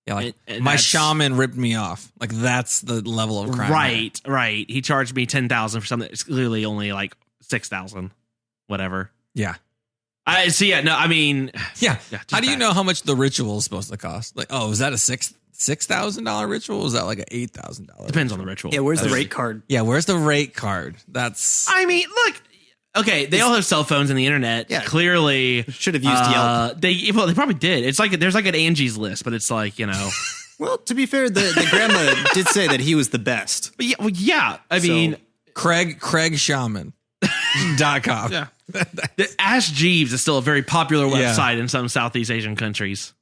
Yeah, like and my shaman ripped me off. Like that's the level of crime. Right. He charged me $10,000 for something that's clearly only like $6,000, whatever. Yeah. I see. Yeah. No, I mean, yeah. How do you know how much the ritual is supposed to cost? Like, is that a $6,000 ritual? Or is that like an $8,000? Depends on the ritual. Yeah. Where's the rate card? Yeah. Where's the rate card? That's. I mean, look. Okay, they all have cell phones and the internet. Yeah, clearly should have used Yelp. They probably did. It's like there's like an Angie's List, but it's like Well, to be fair, the grandma did say that he was the best. But yeah. I mean, CraigShaman.com. Yeah. Ask Jeeves is still a very popular website in some Southeast Asian countries.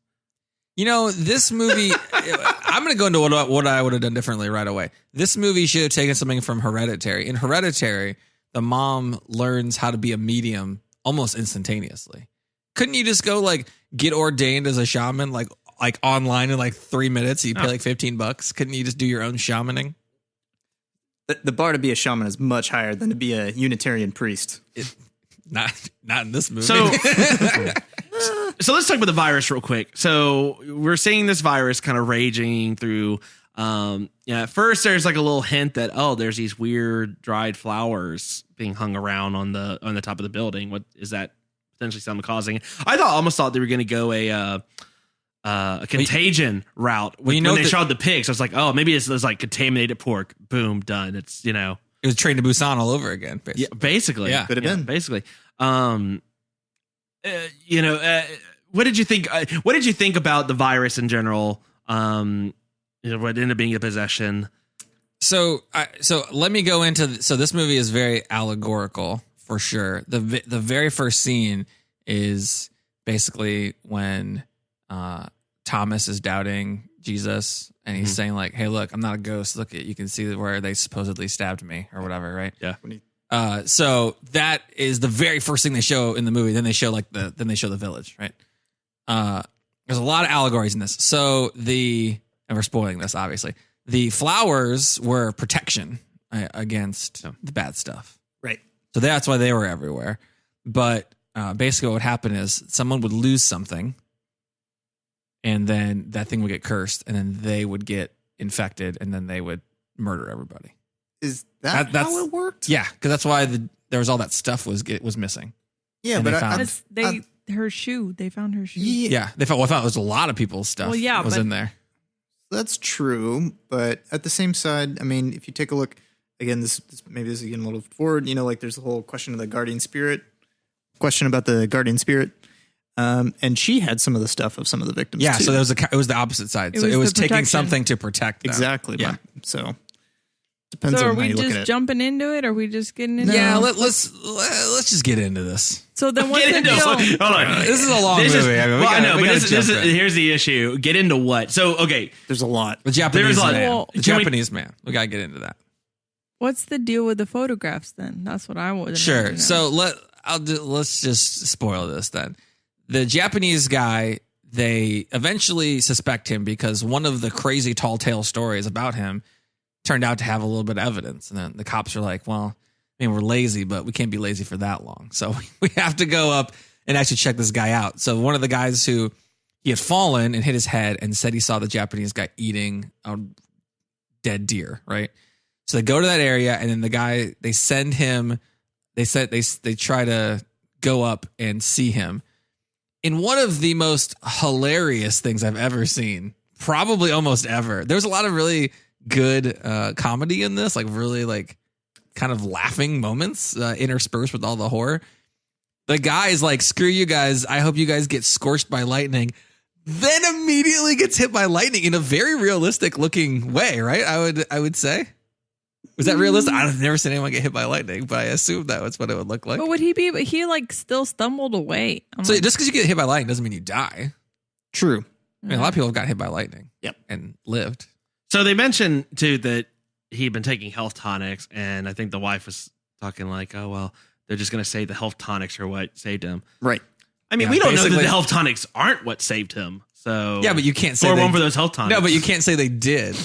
This movie, I'm going to go into what I would have done differently right away. This movie should have taken something from Hereditary. In Hereditary, the mom learns how to be a medium almost instantaneously. Couldn't you just go like get ordained as a shaman, like online in like 3 minutes? You pay like $15. Couldn't you just do your own shamaning? The bar to be a shaman is much higher than to be a Unitarian priest. Not in this movie. So let's talk about the virus real quick. So we're seeing this virus kind of raging through. At first there's like a little hint that there's these weird dried flowers being hung around on the top of the building. What is that potentially something causing? I almost thought they were going to go a contagion route when they showed the pigs. I was like, maybe it's like contaminated pork. Boom, done. It's it was Train to Busan all over again. Basically. Yeah, basically. Yeah, could have been basically. What did you think? What did you think about the virus in general? What ended up being a possession. So let me go into. So this movie is very allegorical for sure. The very first scene is basically when Thomas is doubting Jesus and he's saying like, hey, look, I'm not a ghost. Look, you can see where they supposedly stabbed me or whatever, right? Yeah. So that is the very first thing they show in the movie. Then they show the village, right? There's a lot of allegories in this. So and we're spoiling this, obviously. The flowers were protection against the bad stuff. Right. So that's why they were everywhere. But basically what would happen is someone would lose something and then that thing would get cursed and then they would get infected and then they would murder everybody. Is that's how it worked? Yeah, because that's why there was all that stuff was missing. Yeah, and but her shoe. They found her shoe. Yeah, they found. Well, I thought it was a lot of people's stuff. Well, yeah, was in there. That's true, but at the same side, I mean, if you take a look again, this is getting a little forward. You know, like there's the whole question of the guardian spirit. Question about the guardian spirit. And she had some of the stuff of some of the victims. Yeah, too. So it was the opposite side. So it was taking something to protect them. Exactly. Yeah. So depends So on are how we you look at just it. jumping into it? Or are we just getting into Yeah, it? let's just get into this. So then what's the deal? Hold on. This is a long movie. Here's the issue. Get into what? So, okay. There's a lot. The Japanese man. Well, The Japanese man. We got to get into that. What's the deal with the photographs then? That's what I would. Sure. So let's just spoil this then. The Japanese guy, they eventually suspect him because one of the crazy tall tale stories about him turned out to have a little bit of evidence. And then the cops are like, well, I mean, we're lazy, but we can't be lazy for that long. So we have to go up and actually check this guy out. So one of the guys who he had fallen and hit his head and said he saw the Japanese guy eating a dead deer, right? So they go to that area and then the guy, they send him, they try to go up and see him. In one of the most hilarious things I've ever seen, probably almost ever. There's a lot of really good comedy in this, like really like kind of laughing moments interspersed with all the horror. The guy is like, screw you guys. I hope you guys get scorched by lightning. Then immediately gets hit by lightning in a very realistic looking way, right? I would say. Was that realistic? I've never seen anyone get hit by lightning, but I assume that was what it would look like. But would he be? But he like still stumbled away. So just because you get hit by lightning doesn't mean you die. True. I mean, a lot of people have got hit by lightning. Yep. And lived. So they mentioned too that he'd been taking health tonics, and I think the wife was talking like, "Oh well, they're just going to say the health tonics are what saved him." Right. I mean, we don't know that the health tonics aren't what saved him. So yeah, but you can't say one for those health tonics. No, but you can't say they did.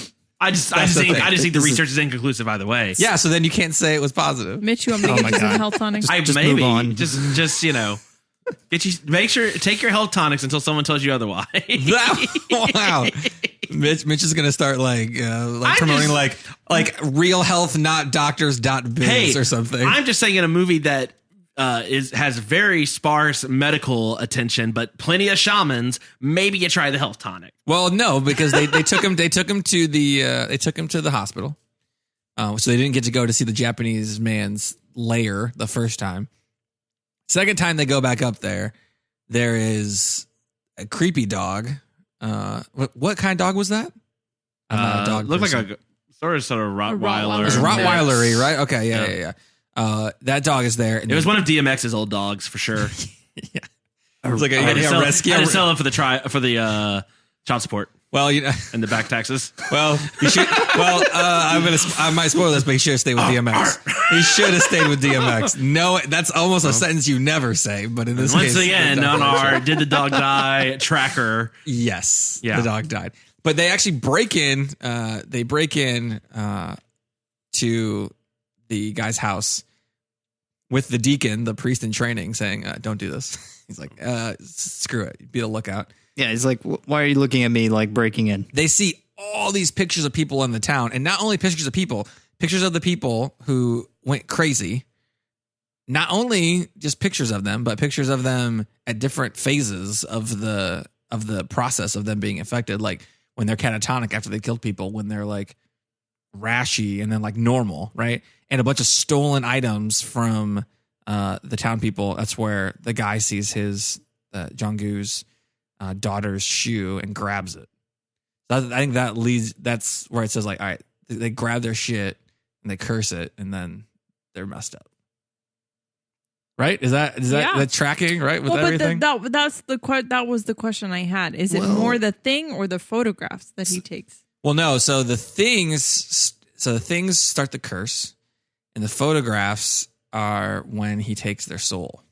I just think the research is inconclusive either way. Yeah, so then you can't say it was positive. Mitch, you want me to get some health tonics? Just maybe move on. just take your health tonics until someone tells you otherwise. Wow. Mitch is gonna start promoting like real health, not doctors.biz or something. I'm just saying in a movie that has very sparse medical attention, but plenty of shamans. Maybe you try the health tonic. Well, no, because they took him to the hospital, so they didn't get to go to see the Japanese man's lair the first time. Second time they go back up there, there is a creepy dog. What kind of dog was that? I'm not a dog. Looked person. like a sort of Rottweiler. It was Rottweiler-y, right? Okay, yeah. That dog is there. It was one of DMX's old dogs for sure. Yeah, it was like a rescue. I had to sell it for the child support. Well, and the back taxes. Well, you should. Well, I might spoil this, but he should have stayed with DMX. He should have stayed with DMX. No, that's almost a sentence you never say. But in this case, once again, on our "Did the Dog Die" tracker, yes, the dog died. But they actually break in. They break in to the guy's house with the deacon, the priest in training, saying, "Don't do this." He's like, "Screw it. Be the lookout." Yeah, he's like, why are you looking at me like breaking in? They see all these pictures of people in the town, and not only pictures of people, pictures of the people who went crazy. Not only just pictures of them, but pictures of them at different phases of the process of them being infected, like when they're catatonic after they killed people, when they're like rashy and then like normal, right? And a bunch of stolen items from the town people. That's where the guy sees his Jong-goo's daughter's shoe and grabs it. I think that's where it says like, all right, they grab their shit and they curse it and then they're messed up. Right? Is that the tracking, right? With everything? But that was the question I had. Is it more the thing or the photographs that he takes? Well, no. So the things start the curse, and the photographs are when he takes their soul.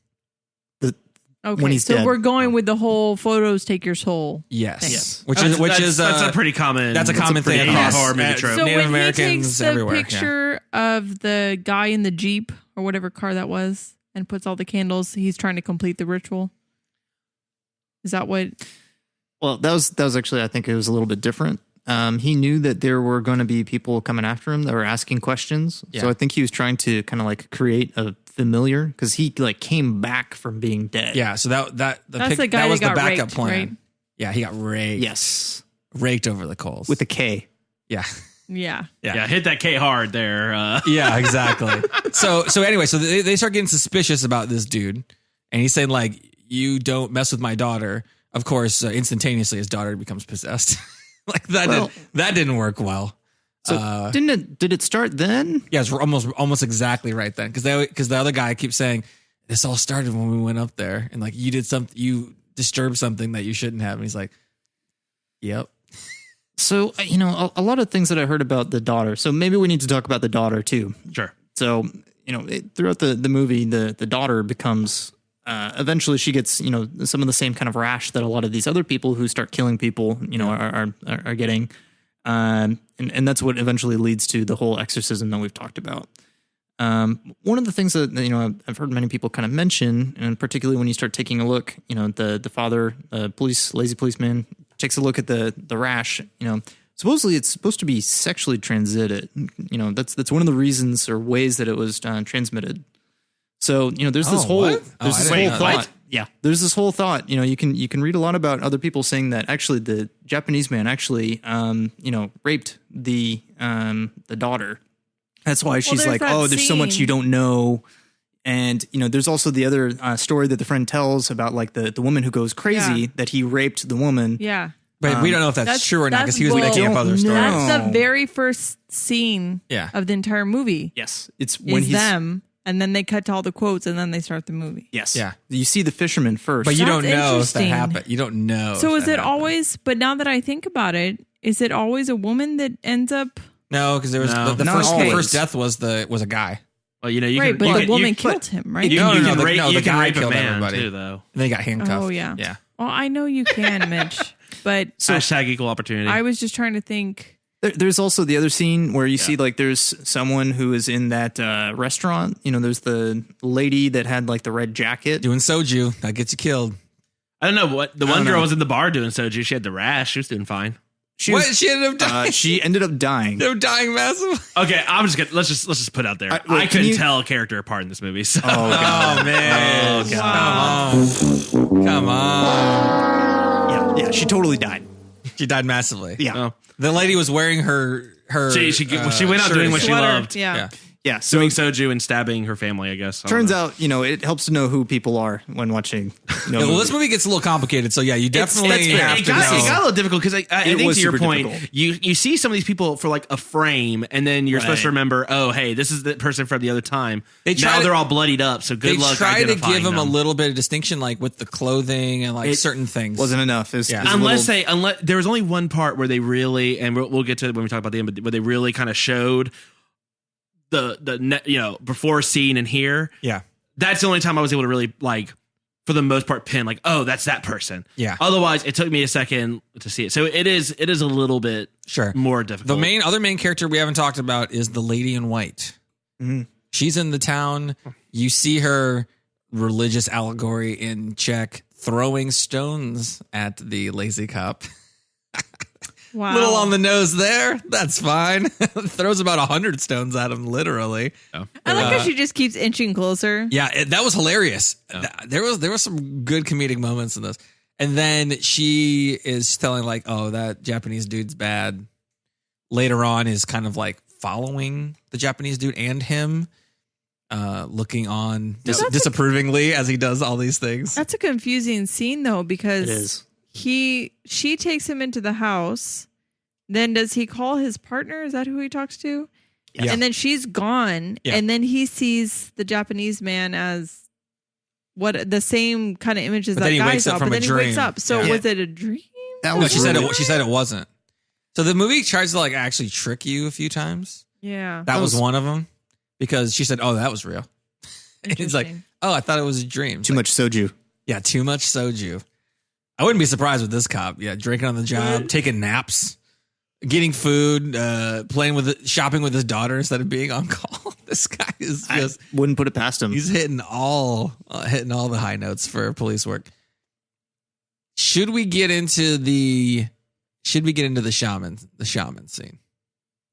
Okay, when he's so dead. we're going with the whole photos take your soul. Yes. thing. That's a pretty common. That's a common thing across horror movie trope. So Native when Americans he takes the everywhere. picture of the guy in the Jeep or whatever car that was and puts all the candles, he's trying to complete the ritual. Is that what? Well, that was actually, I think it was a little bit different. He knew that there were going to be people coming after him that were asking questions. Yeah. So I think he was trying to kind of like create a familiar because he like came back from being dead. Yeah, so That's the guy that was that the got backup raked, plan. right? Yeah, he got raked. Yes. Raked over the coals. With a K. Yeah. Yeah. Yeah, hit that K hard there. Yeah, exactly. So anyway, so they start getting suspicious about this dude, and he's saying like, "You don't mess with my daughter." Of course, instantaneously his daughter becomes possessed. Like that didn't work well. So did it start then? Yeah, it's almost exactly right then, because the other guy keeps saying this all started when we went up there, and like you disturbed something that you shouldn't have, and he's like, "Yep." So a lot of things that I heard about the daughter. So maybe we need to talk about the daughter too. Sure. So throughout the movie, the daughter becomes eventually she gets some of the same kind of rash that a lot of these other people who start killing people are getting. And that's what eventually leads to the whole exorcism that we've talked about. One of the things that I've heard many people kind of mention, and particularly when you start taking a look, the father, lazy policeman, takes a look at the rash. Supposedly it's supposed to be sexually transmitted. That's one of the reasons or ways that it was transmitted. So there's this whole thought. Yeah, there's this whole thought. You can read a lot about other people saying that actually the Japanese man actually raped the daughter. That's why she's like, oh, there's so much you don't know. And there's also the other story that the friend tells about like the woman who goes crazy that he raped the woman. Yeah. But we don't know if that's true or not because he was making up other stories. That's the very first scene of the entire movie. Yes, it's when he's them. And then they cut to all the quotes, and then they start the movie. Yes. Yeah. You see the fisherman first. But you don't know if that interesting. happened. You don't know. So is it always, but now that I think about it, is it always a woman that ends up? No, because there was the first death was a guy. Well, but the woman killed him, right? You the guy rape killed a man everybody too, though. And then he got handcuffed. Oh, yeah. Yeah. Well, I know you can, Mitch, but Hashtag equal opportunity. I was just trying to think. There's also the other scene where you see like there's someone who is in that restaurant. There's the lady that had like the red jacket doing soju. That gets you killed. I don't know what the one girl was in the bar doing soju. She had the rash. She was doing fine. She ended up dying. She ended up dying. They're dying massively. Okay, I'm just gonna let's just put out there. I couldn't tell a character apart in this movie. So. Oh man! Oh, God. Wow. Come on! Yeah, she totally died. She died massively. Yeah. Oh. The lady was wearing her. She went out doing what she loved. Yeah. Yeah, so doing soju and stabbing her family, I guess. Turns out, it helps to know who people are when watching. Well, this movie gets a little complicated, so yeah, you definitely have to know. It got a little difficult because I think to your point, difficult. you see some of these people for like a frame, and then you're supposed to remember, oh, hey, this is the person from the other time. They're all bloodied up, so good luck. They try to give them a little bit of distinction, like with the clothing and like certain things. Wasn't enough. Unless there was only one part where they really, and we'll get to it when we talk about the end, but where they really kind of showed the before scene and here. Yeah. That's the only time I was able to really like, for the most part, pin like, oh, that's that person. Yeah. Otherwise, it took me a second to see it. So it is a little bit more difficult. The other main character we haven't talked about is the lady in white. Mm-hmm. She's in the town. You see her religious allegory in check, throwing stones at the lazy cop. Wow. Little on the nose there. That's fine. Throws about 100 stones at him, literally. Oh. I like how she just keeps inching closer. Yeah, that was hilarious. Oh. There was some good comedic moments in this. And then she is telling like, oh, that Japanese dude's bad. Later on is kind of like following the Japanese dude and him, looking on disapprovingly as he does all these things. That's a confusing scene though, because it is. She takes him into the house. Then does he call his partner? Is that who he talks to? Yeah. And then she's gone. Yeah. And then he sees the Japanese man as what the same kind of images But that then he guy wakes saw. up from but a then dream. he wakes up. So was it a dream? That was she said it wasn't. So the movie tries to like actually trick you a few times. Yeah. That was one of them because she said, "Oh, that was real." It's like, "Oh, I thought it was a dream." Too much soju. Yeah, too much soju. I wouldn't be surprised with this cop. Yeah, drinking on the job, taking naps, getting food, shopping with his daughter instead of being on call. This guy is just wouldn't put it past him. He's hitting all the high notes for police work. Should we get into the shaman scene?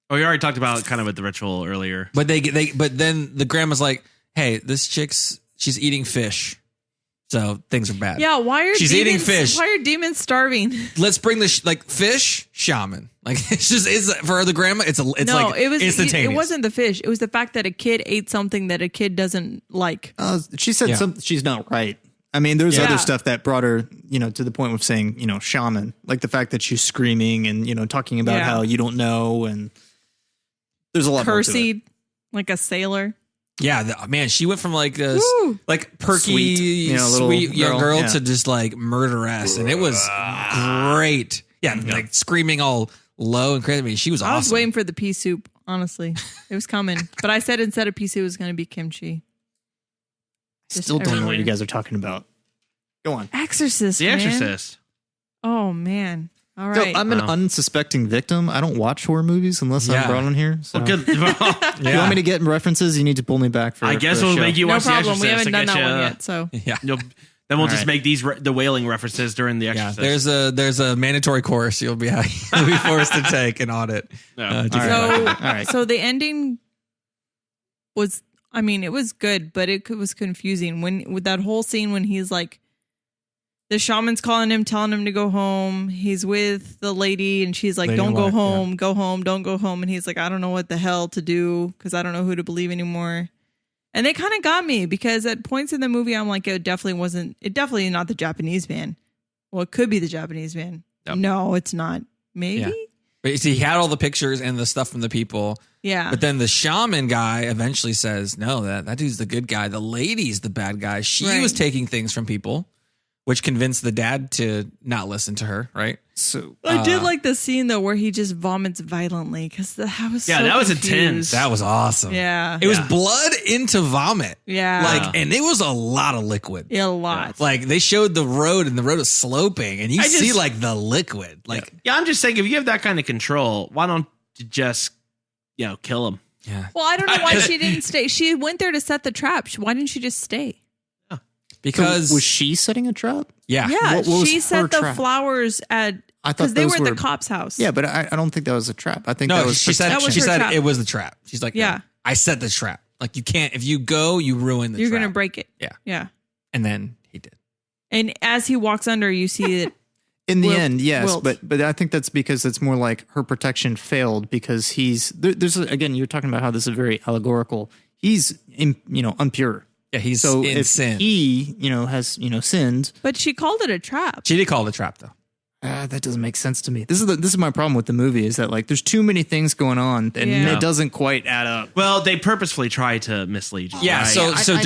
Oh, we already talked about kind of with the ritual earlier. But but then the grandma's like, "Hey, this she's eating fish. So things are bad." Yeah, why are she's demons, eating fish? Why are demons starving? Let's bring the fish shaman. Like it's for the grandma. It was instantaneous. It wasn't the fish. It was the fact that a kid ate something that a kid doesn't like. She said she's not right. I mean, there's other stuff that brought her, to the point of saying, shaman, like the fact that she's screaming and talking about how you don't know, and there's a lot more to it. Like a sailor. Yeah, man, she went from like this like perky, sweet young girl to just like murderess, and it was great. Yeah, like screaming all low and crazy. I mean, she was awesome. I was waiting for the pea soup. Honestly, it was coming, but I said instead of pea soup, it was going to be kimchi. Still don't know what you guys are talking about. Go on. Exorcist. The Exorcist. Oh man. All right. So I'm an unsuspecting victim. I don't watch horror movies unless I'm brought on here. So. Well, good. You want me to get references? You need to pull me back for. I guess we'll make you watch The Exorcist. We haven't done that one yet. So then we'll just make the Wailing references during The Exorcist. Yeah, there's a mandatory course you'll be forced to take and audit. So the ending was. I mean, it was good, but it was confusing with that whole scene when he's like, the shaman's calling him, telling him to go home. He's with the lady and she's like, don't go home, go home, don't go home. And he's like, I don't know what the hell to do because I don't know who to believe anymore. And they kind of got me because at points in the movie, I'm like, it definitely not the Japanese man. Well, it could be the Japanese man. Nope. No, it's not. Maybe. Yeah. But you see, he had all the pictures and the stuff from the people. Yeah. But then the shaman guy eventually says, no, that dude's the good guy. The lady's the bad guy. She was taking things from people, which convinced the dad to not listen to her, right? So I did like the scene though where he just vomits violently because that was that was intense. That was awesome. Yeah, it was blood into vomit. Yeah, and it was a lot of liquid. Yeah, a lot. Like they showed the road and the road is sloping, and you see like the liquid. Like I'm just saying, if you have that kind of control, why don't you just kill him? Yeah. Well, I don't know why she didn't stay. She went there to set the trap. Why didn't she just stay? Because was she setting a trap? Yeah. Yeah, what she set the trap? Flowers at because they were at the cop's house. Yeah, but I don't think that was a trap. I think that was she said it was the trap. She's like, yeah, I set the trap. Like you can't if you go, you ruin the You're trap. gonna break it. Yeah. Yeah. And then he did. And as he walks under, you see it. In the end, yes, but I think that's because it's more like her protection failed because there's again, you're talking about how this is very allegorical. He's impure. Yeah, he's so in if sin. He has sinned. But she called it a trap. She did call it a trap though. That doesn't make sense to me. This is my problem with the movie is that like there's too many things going on and it doesn't quite add up. Well, they purposefully try to mislead you. Yeah, right? so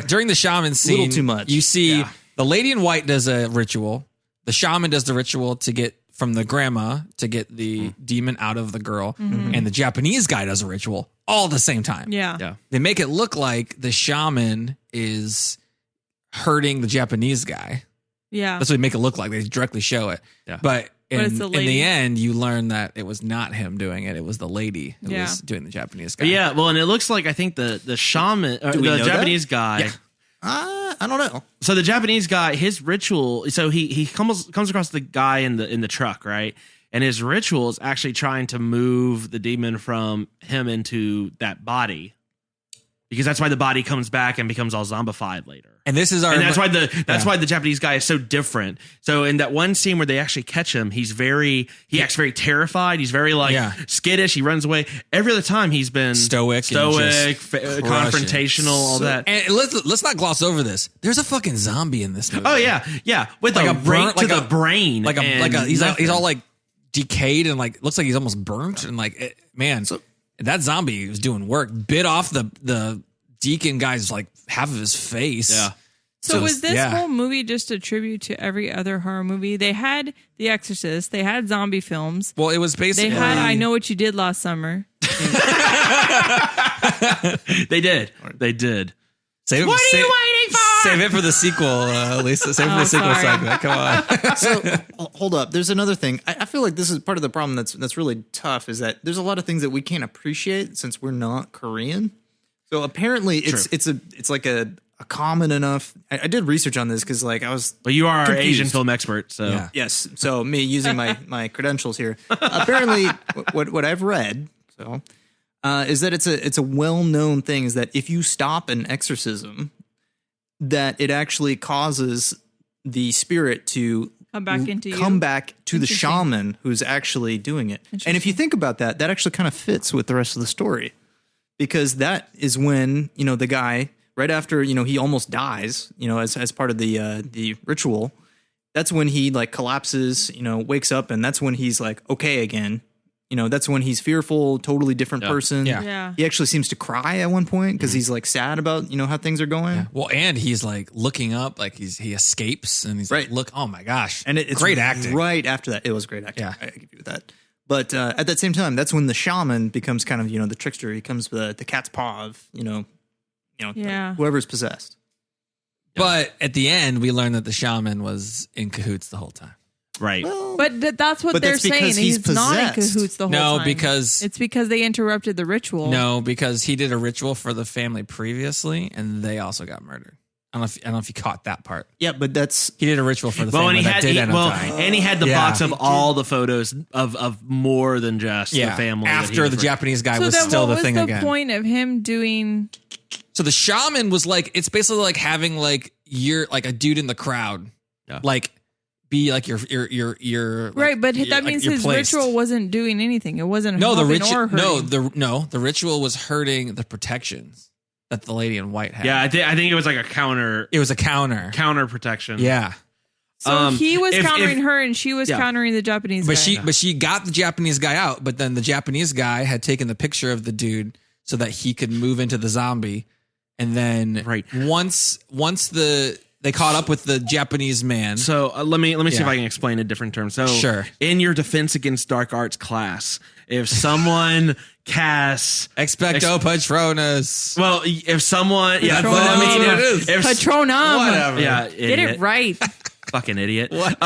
during the shaman scene, little too much. You see the lady in white does a ritual. The shaman does the ritual to get from the grandma to get the demon out of the girl, and the Japanese guy does a ritual all at the same time. Yeah. They make it look like the shaman is hurting the Japanese guy. Yeah. That's what they make it look like. They directly show it. Yeah. But it's the in lady. the end, you learn that it was not him doing it. It was the lady who was doing the Japanese guy. Yeah, well, and it looks like I think the shaman, or the Japanese guy. Yeah. I don't know. So the Japanese guy, his ritual. So he comes across the guy in the truck, right? And his ritual is actually trying to move the demon from him into that body, because that's why the body comes back and becomes all zombified later. And this is that's why the Japanese guy is so different. So in that one scene where they actually catch him, he acts very terrified. He's very skittish. He runs away. Every other time he's been stoic, confrontational, all that. And let's not gloss over this. There's a fucking zombie in this movie. Oh yeah, with like a burn to the brain, he's all like decayed and like looks like he's almost burnt and like that zombie was doing work. Bit off the deacon guy's like half of his face. Yeah. So was this whole movie just a tribute to every other horror movie? They had The Exorcist. They had zombie films. Well, it was basically... They had I Know What You Did Last Summer. They did. They did. What are you waiting for? Save it for the sequel, Lisa. Save it for the sequel segment. Come on. So, hold up. There's another thing. I feel like this is part of the problem that's really tough is that there's a lot of things that we can't appreciate since we're not Korean. So apparently it's like a common enough. I did research on this because like I was. But you are confused. our Asian film expert, so yeah. Yes. So me using my credentials here. Apparently, what I've read is that it's a well-known thing is that if you stop an exorcism, that it actually causes the spirit to come back to the shaman who's actually doing it. And if you think about that actually kind of fits with the rest of the story. Because that is when, the guy, right after, he almost dies, as part of the ritual, that's when he like collapses, wakes up, and that's when he's like, okay again. That's when he's fearful, totally different person. Yeah. He actually seems to cry at one point because he's like sad about, how things are going. Yeah. Well, and he's like looking up, like he escapes and he's like, look, oh my gosh. And it's great acting. Right after that. It was great acting. Yeah. I give you that. But at that same time, that's when the shaman becomes kind of, the trickster. He becomes the cat's paw of, whoever's possessed. But at the end, we learned that the shaman was in cahoots the whole time. Right. Well, but that's what they're saying. He's not in cahoots the whole time. No, because... It's because they interrupted the ritual. No, because he did a ritual for the family previously, and they also got murdered. I don't know if you caught that part. Yeah, but that's... He did a ritual for the family that did end up dying. And he had the box of all the photos of more than just the family. After the Japanese guy was still the thing again. So what was the point of him doing... So the shaman was like... It's basically like having like you're like a dude in the crowd. Yeah. Like... Be like your right, but that means his ritual wasn't doing anything. It wasn't the ritual was hurting the protections that the lady in white had. Yeah, I think it was like a counter. It was a counter protection. Yeah. So he was countering her, and she was countering the Japanese guy. But she got the Japanese guy out. But then the Japanese guy had taken the picture of the dude so that he could move into the zombie. And then once they caught up with the Japanese man. So let me see if I can explain in different terms. So sure. In your Defense Against Dark Arts class, if someone casts Expecto Patronus. Well, if someone if Patronum. Whatever. Yeah, get it right. Fucking idiot. What?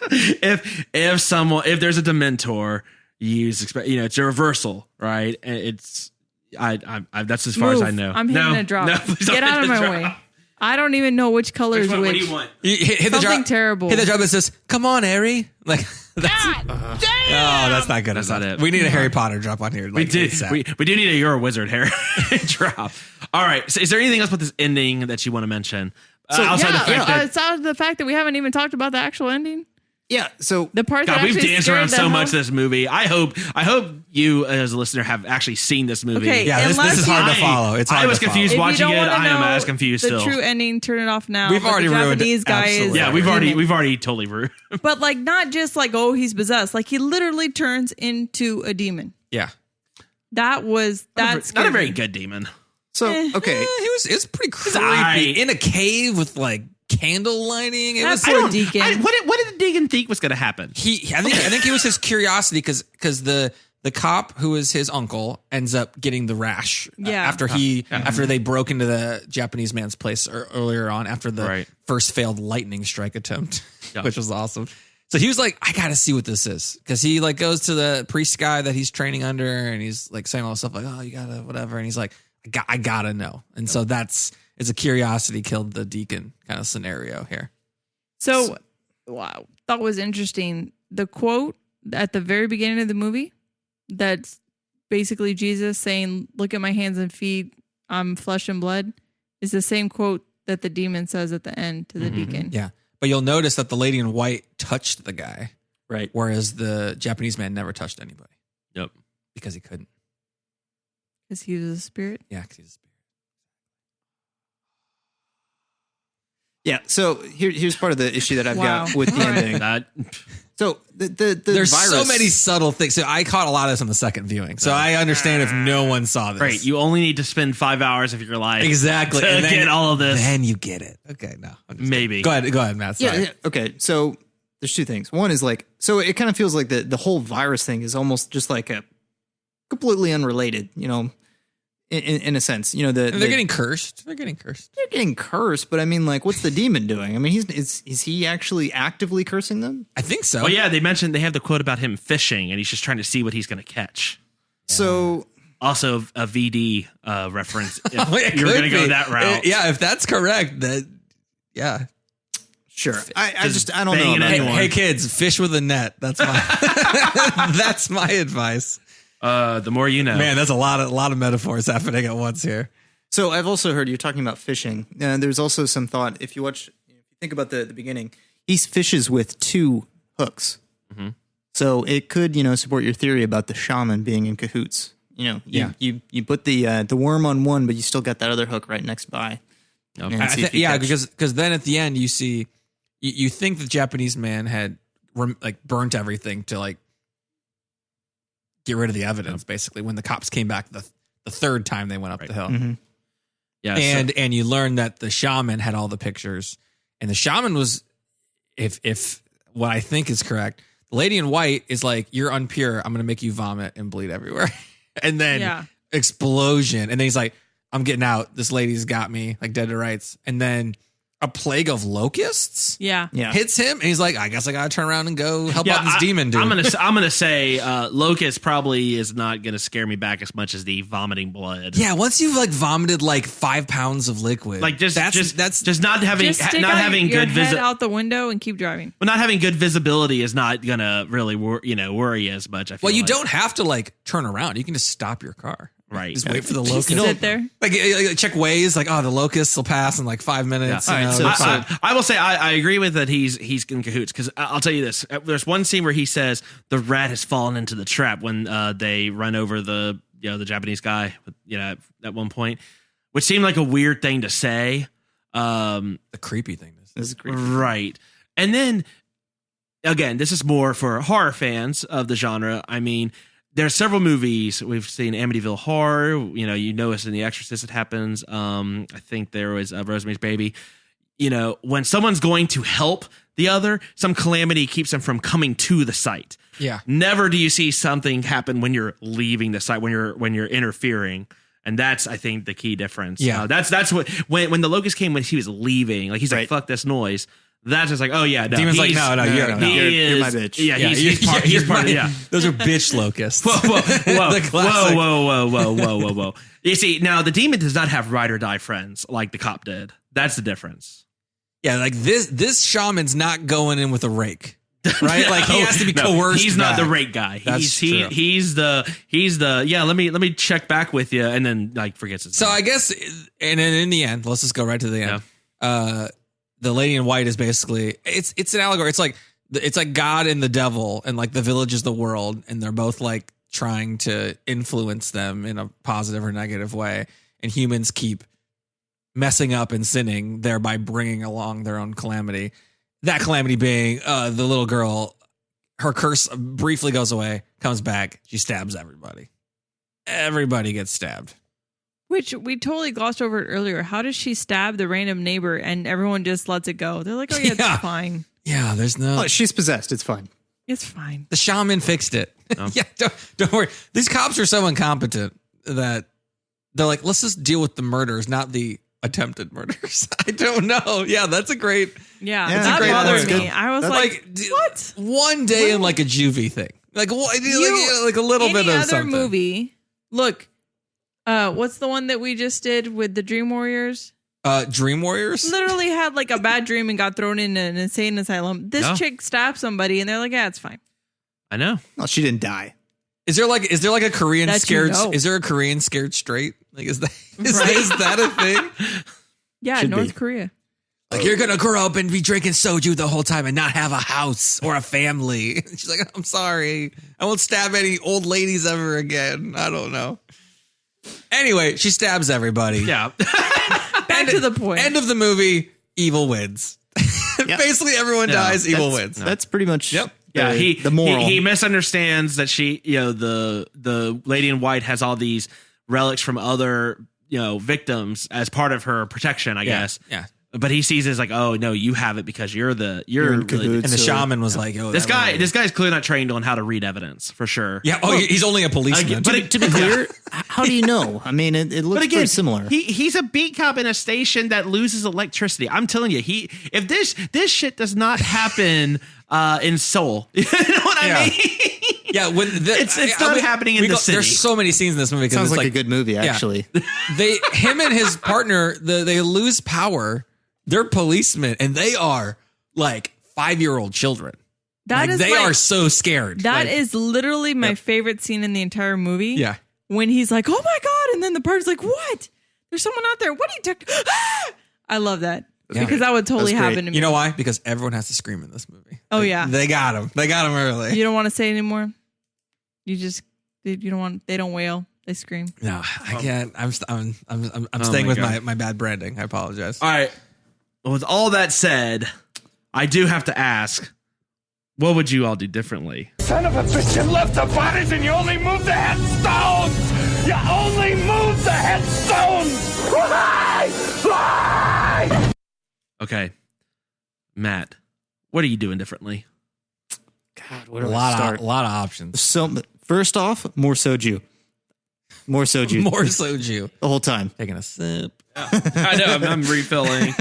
If there's a Dementor, it's a reversal, right? It's that's as far as I know. I'm hitting a drop. Get out of my way. I don't even know which color is which. What do you want? Hit something terrible. Hit the drop that says, "Come on, Harry." Like that's, God damn! Oh, that's not good. That's not it. We need a Harry Potter drop on here. We do need a You're a Wizard Harry drop. All right. So is there anything else about this ending that you want to mention? Outside of the fact that we haven't even talked about the actual ending. Yeah, so the part that we've danced around so much this movie. I hope you as a listener have actually seen this movie. Okay, yeah, this is hard to follow. It's hard. I was confused watching it. I am as confused still. The true ending. Turn it off now. We've already ruined it. Japanese guy is. Yeah, we've already totally ruined. But like not just like he's possessed. Like he literally turns into a demon. Yeah, that's not a very good demon. So okay, it was pretty creepy in a cave with like candle lighting. It was Deacon. What did the Deacon think was going to happen? I think it was his curiosity because the cop who was his uncle ends up getting the rash after they broke into the Japanese man's place earlier on after the first failed lightning strike attempt, which was awesome. So he was like, I got to see what this is, because he like goes to the priest guy that he's training under, and he's like saying all this stuff like, oh, you gotta whatever, and he's like, I gotta know, and so it's a curiosity killed the deacon kind of scenario here. So, wow, that was interesting. The quote at the very beginning of the movie, that's basically Jesus saying, "Look at my hands and feet, I'm flesh and blood," is the same quote that the demon says at the end to the deacon. Yeah, but you'll notice that the lady in white touched the guy, right? Whereas the Japanese man never touched anybody. Yep, because he couldn't. Because he was a spirit. Yeah, because he's a spirit. Yeah, so here's part of the issue that I've got with the ending. So the there's virus, so many subtle things. So I caught a lot of this on the second viewing. So I understand if no one saw this. Right. You only need to spend 5 hours of your life Exactly. to And then, get all of this. Then you get it. Okay, no. Maybe. Go ahead, Matt. Sorry. Yeah. Okay. So there's two things. One is like, so it kind of feels like the whole virus thing is almost just like a completely unrelated, you know, in a sense, you know, they're getting cursed. They're getting cursed. But I mean, like, what's the demon doing? I mean, is he actually actively cursing them? I think so. Well, yeah, they have the quote about him fishing, and he's just trying to see what he's going to catch. So also a VD reference. If you're going to go that route. Yeah, if that's correct, that yeah. Sure. I don't know. Hey kids, fish with a net. That's my advice. The more you know. Man, that's a lot of metaphors happening at once here. So I've also heard you're talking about fishing. There's also some thought, if you think about the beginning, he fishes with 2 hooks. Mm-hmm. So it could, support your theory about the shaman being in cahoots. You put the worm on one, but you still got that other hook right next by. Okay. Because then at the end you see, you think the Japanese man had burnt everything to get rid of the evidence, basically, when the cops came back the third time they went up the hill. Mm-hmm. Yeah, and you learn that the shaman had all the pictures, and the shaman was, if what I think is correct, the lady in white is like, you're unpure, I'm gonna make you vomit and bleed everywhere. And then explosion, and then he's like, I'm getting out, this lady's got me, like dead to rights. And then a plague of locusts hits him, and he's like, I guess I gotta turn around and go help out this demon dude. I'm gonna say locust probably is not gonna scare me back as much as the vomiting blood. Yeah, once you've vomited 5 pounds of liquid, just not having good head out the window and keep driving. Well, not having good visibility is not gonna really worry you as much. I feel you don't have to turn around. You can just stop your car. Right. Just wait for the locust. Sit there. Check Waze. The locusts will pass in 5 minutes. Yeah. I will say I agree with that. He's in cahoots, because I'll tell you this. There's one scene where he says the rat has fallen into the trap when they run over the Japanese guy. At one point, which seemed like a weird thing to say. A creepy thing. This is creepy. Right. And then again, this is more for horror fans of the genre. I mean, there's several movies we've seen. Amityville Horror, you notice in The Exorcist it happens. I think there was Rosemary's Baby. When someone's going to help the other, some calamity keeps them from coming to the site. Yeah. Never do you see something happen when you're leaving the site, when you're interfering. And that's, I think, the key difference. Yeah. That's what when the locust came when he was leaving, he's like, fuck this noise. That's just oh yeah, no. Demon's you're my bitch. Yeah, he's part of it. Yeah, those are bitch locusts. Whoa. You see, now the demon does not have ride or die friends like the cop did. That's the difference. Yeah, this shaman's not going in with a rake, right? He has to be coerced. He's not the rake guy. That's true. He's the Let me check back with you, and then forgets it. So I guess, and then in the end, let's just go right to the end. Yeah. The lady in white is basically it's an allegory. It's like God and the devil, and the village is the world, and they're both trying to influence them in a positive or negative way, and humans keep messing up and sinning, thereby bringing along their own calamity. That calamity being the little girl, her curse briefly goes away, comes back, she stabs everybody. Everybody gets stabbed. Which we totally glossed over it earlier. How does she stab the random neighbor and everyone just lets it go? They're like, oh, yeah, it's fine. Yeah, there's no... Oh, she's possessed. It's fine. It's fine. The shaman fixed it. Oh. Yeah, don't worry. These cops are so incompetent that they're like, let's just deal with the murders, not the attempted murders. I don't know. Yeah, that's a great... Yeah, that bothered me. I was what? One day in a juvie thing. A little bit of something. Any other movie... Look... what's the one that we just did with the Dream Warriors? Dream Warriors? Literally had a bad dream and got thrown in an insane asylum. This chick stabbed somebody and they're like, yeah, it's fine. I know. No, she didn't die. Is there a Korean that scared? Is there a Korean scared straight? Is that a thing? Yeah, Should North be. Korea. You're gonna grow up and be drinking soju the whole time and not have a house or a family. She's like, I'm sorry, I won't stab any old ladies ever again. I don't know. Anyway, she stabs everybody. Yeah. Back to the point. End of the movie. Evil wins. Basically, everyone dies. Evil wins. That's pretty much the moral. He misunderstands that she, the lady in white has all these relics from other, victims as part of her protection, I guess. Yeah. But he sees it as like, oh no, you have it because you're in really, cahoots, and the shaman was like, oh, this guy's clearly not trained on how to read evidence for sure. Yeah. Oh, he's only a policeman. But to be clear, how do you know? I mean, it looks pretty similar. He's a beat cop in a station that loses electricity. I'm telling you, if this shit does not happen in Seoul, you know what I mean? Yeah, when it's not happening in the city. There's so many scenes in this movie. Sounds it's like a good movie, actually. Yeah. Him and his partner, they lose power. They're policemen, and they are like 5-year-old children. They are so scared. That is literally my favorite scene in the entire movie. Yeah, when he's like, "Oh my god," and then the bird's like, "What? There's someone out there. What are you talking?" I love that because that would totally happen to me. You know why? Because everyone has to scream in this movie. Oh yeah, they got him. They got him early. You don't want to say anymore. You don't want. They don't wail. They scream. No, I can't. I'm staying with my bad branding. I apologize. All right. With all that said, I do have to ask, what would you all do differently? Son of a bitch, you left the bodies and you only moved the headstones! You only moved the headstones! Why? Why? Okay. Matt, what are you doing differently? God, where do I start? A lot of options. So, first off, more soju. More soju. More soju. The whole time. Taking a sip. I know, I'm refilling.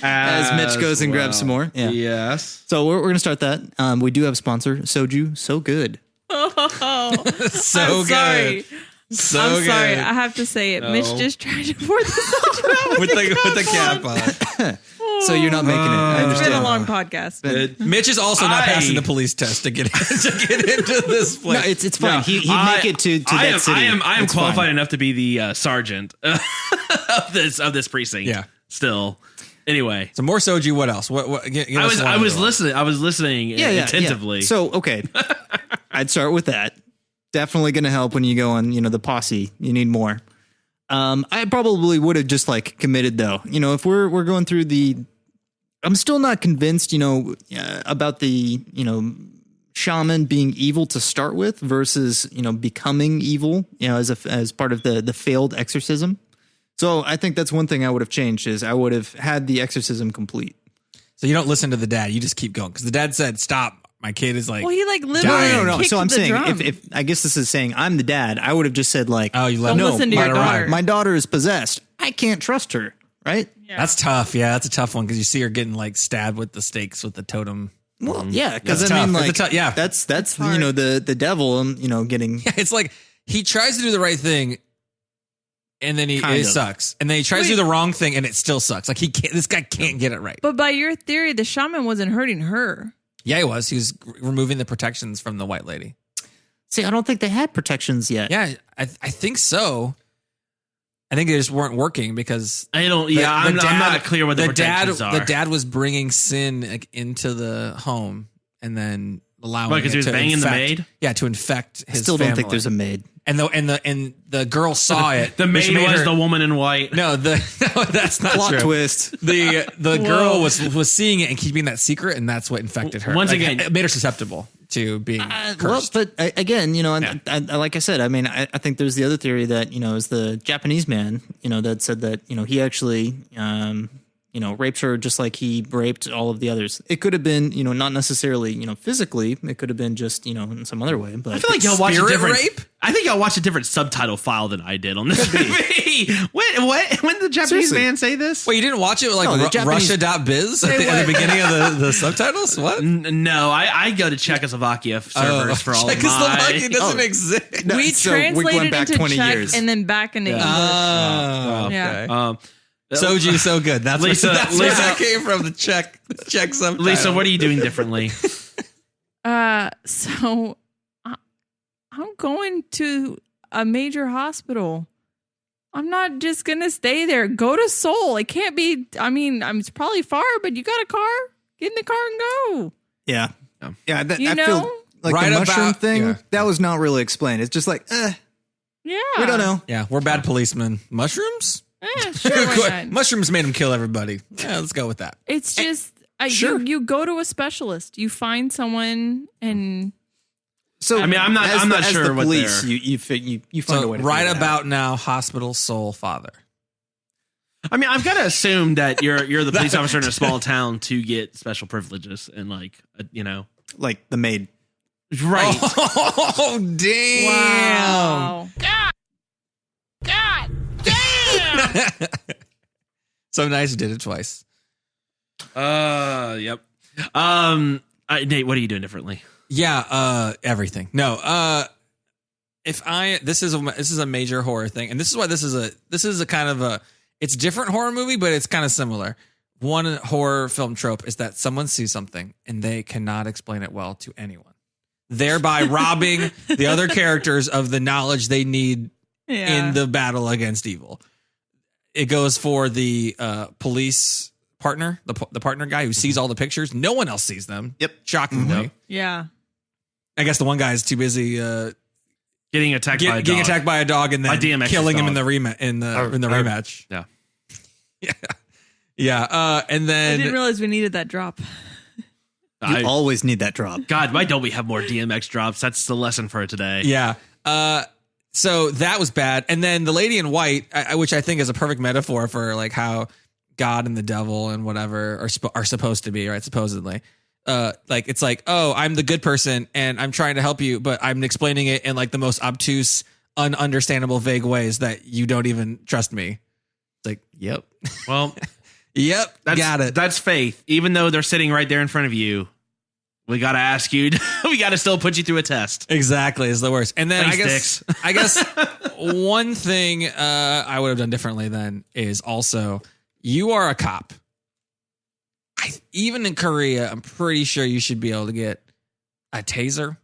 As Mitch goes and grabs some more. Yeah. Yes. So we're going to start that. We do have a sponsor, Soju. So good. Oh, so good. So I'm good. sorry. I have to say it. No. Mitch just tried to pour this out with the cap on. So you're not making it. I understand. It's been a long podcast. Mitch is also not passing the police test to get into this place. No, it's fine. He'd make it to that city. I am qualified enough to be the sergeant of this precinct. Yeah. Still. Anyway. So more soju. What else? I was listening. I was listening attentively. Yeah. So okay, I'd start with that. Definitely going to help when you go on. The posse. You need more. I probably would have just committed though. If we're going through I'm still not convinced, about the, shaman being evil to start with versus, becoming evil, as part of the failed exorcism. So I think that's one thing I would have changed is I would have had the exorcism complete. So you don't listen to the dad. You just keep going. Cause the dad said, stop. My kid is well, he literally no. So I'm saying if I guess this is saying I'm the dad, I would have just said oh, you let listen to your daughter. My daughter is possessed. I can't trust her. Right. Yeah. That's tough. Yeah, that's a tough one because you see her getting stabbed with the stakes with the totem. Well, yeah, because I mean, that's the devil. Getting. Yeah, it's like he tries to do the right thing, and then it sucks, and then he tries to do the wrong thing, and it still sucks. Like this guy can't get it right. But by your theory, the shaman wasn't hurting her. Yeah, he was. He was removing the protections from the white lady. See, I don't think they had protections yet. Yeah, I think so. I think they just weren't working because I don't. I'm not clear what the protections are. The dad was bringing sin into the home and then allowing because he was banging the maid. Yeah, to infect his. I still family. don't think there's a maid. And the girl saw it. The maid was the woman in white. No, that's not plot true. twist. The girl was seeing it and keeping that secret, and that's what infected her. Once again, it made her susceptible to being cursed. Well, but again, I like I said, I mean, I think there's the other theory that is the Japanese man, that said that he actually raped her just like he raped all of the others. It could have been, not necessarily, physically. It could have been just, in some other way. But I feel like y'all watched a different rape. I think y'all watched a different subtitle file than I did on this movie. When did the Japanese man say this? Wait, you didn't watch it with Russia.biz at the beginning of the subtitles? What? No, I go to Czechoslovakia servers for all of my... Czechoslovakia doesn't exist. We translated into 20 Czech years. And then back into English. Oh, okay. Yeah. Soju, so good. That's Lisa, where that came from. The Czech subtitle. Lisa, what are you doing differently? So I'm going to a major hospital. I'm not just gonna stay there. Go to Seoul. It can't be. I mean, it's probably far, but you got a car. Get in the car and go. Yeah. I know? feel like the mushroom thing that was not really explained. It's just yeah, we don't know. Yeah, we're bad policemen. Mushrooms. Yeah, sure. Mushrooms made him kill everybody. Yeah, let's go with that. It's just Sure. You go to a specialist. You find someone and. So I mean, I'm not sure the what police, they're. you find a way to right figure it about out. now, hospital soul father. I mean, I've got to assume that you're the police officer in a small town to get special privileges and like the maid. Right. Oh damn! Wow. God damn! So nice you did it twice. Yep. Nate, what are you doing differently? Yeah, everything. No, this is a major horror thing, and this is why this is a kind of a, it's different horror movie, but it's kind of similar. One horror film trope is that someone sees something and they cannot explain it well to anyone, thereby robbing the other characters of the knowledge they need in the battle against evil. It goes for the police partner, the partner guy who sees all the pictures. No one else sees them. Yep. Shockingly. Yeah. I guess the one guy is too busy Getting attacked by a dog and then DMX's killing him dog. in the rematch. Yeah. Yeah. And I then didn't realize we needed that drop. You always need that drop. God, why don't we have more DMX drops? That's the lesson for today. yeah. So that was bad. And then the lady in white, which I think is a perfect metaphor for like how God and the devil and whatever are supposed to be, right? Supposedly. Like it's like, oh, I'm the good person and I'm trying to help you, but I'm explaining it in like the most obtuse, ununderstandable, vague ways that you don't even trust me. It's like, yep. Well, yep. got it. That's faith. Even though they're sitting right there in front of you, we got to ask you, we got to still put you through a test. Exactly. Is the worst. And then Thanks, I guess one thing I would have done differently then is also, you are a cop. Even in Korea, I'm pretty sure you should be able to get a taser,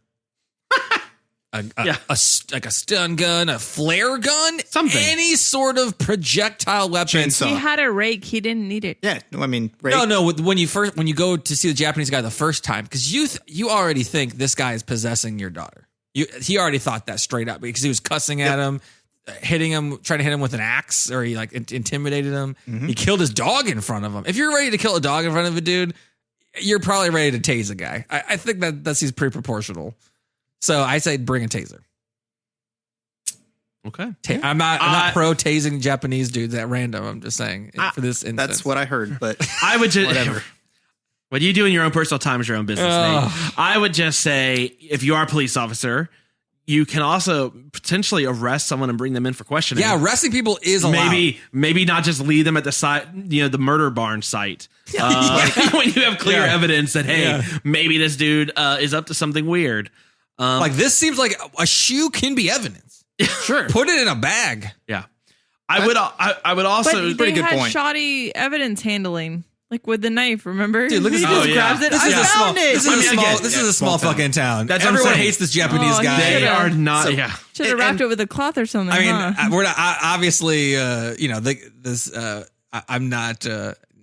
a stun gun, a flare gun, something, any sort of projectile weapon. Chainsaw. He had a rake. He didn't need it. Yeah, no, I mean, rake. No. When you go to see the Japanese guy the first time, because you already think this guy is possessing your daughter. He already thought that straight up because he was cussing at him, hitting him, trying to hit him with an axe, or he like intimidated him. Mm-hmm. He killed his dog in front of him. If you're ready to kill a dog in front of a dude, you're probably ready to tase a guy. I think that seems pretty proportional. So I say bring a taser. Okay. I'm not pro tasing Japanese dudes at random. I'm just saying for this instance. That's what I heard, but I would just whatever. What you do in your own personal time is your own business, Nate. I would just say, if you are a police officer, you can also potentially arrest someone and bring them in for questioning. Yeah, arresting people is allowed. Maybe not just leave them at the site, the murder barn site. When you have clear evidence that, hey, maybe this dude is up to something weird. Like this seems like a shoe can be evidence. Sure. Put it in a bag. Yeah. I would also. But pretty they good had point. shoddy evidence handling. Like with the knife, remember? Dude, look at he this. just grabs it. This is I found it. This is a small fucking town. That's Everyone hates this Japanese guy. They are not. Should have wrapped it with a cloth or something. I mean, we're not, obviously, I'm not.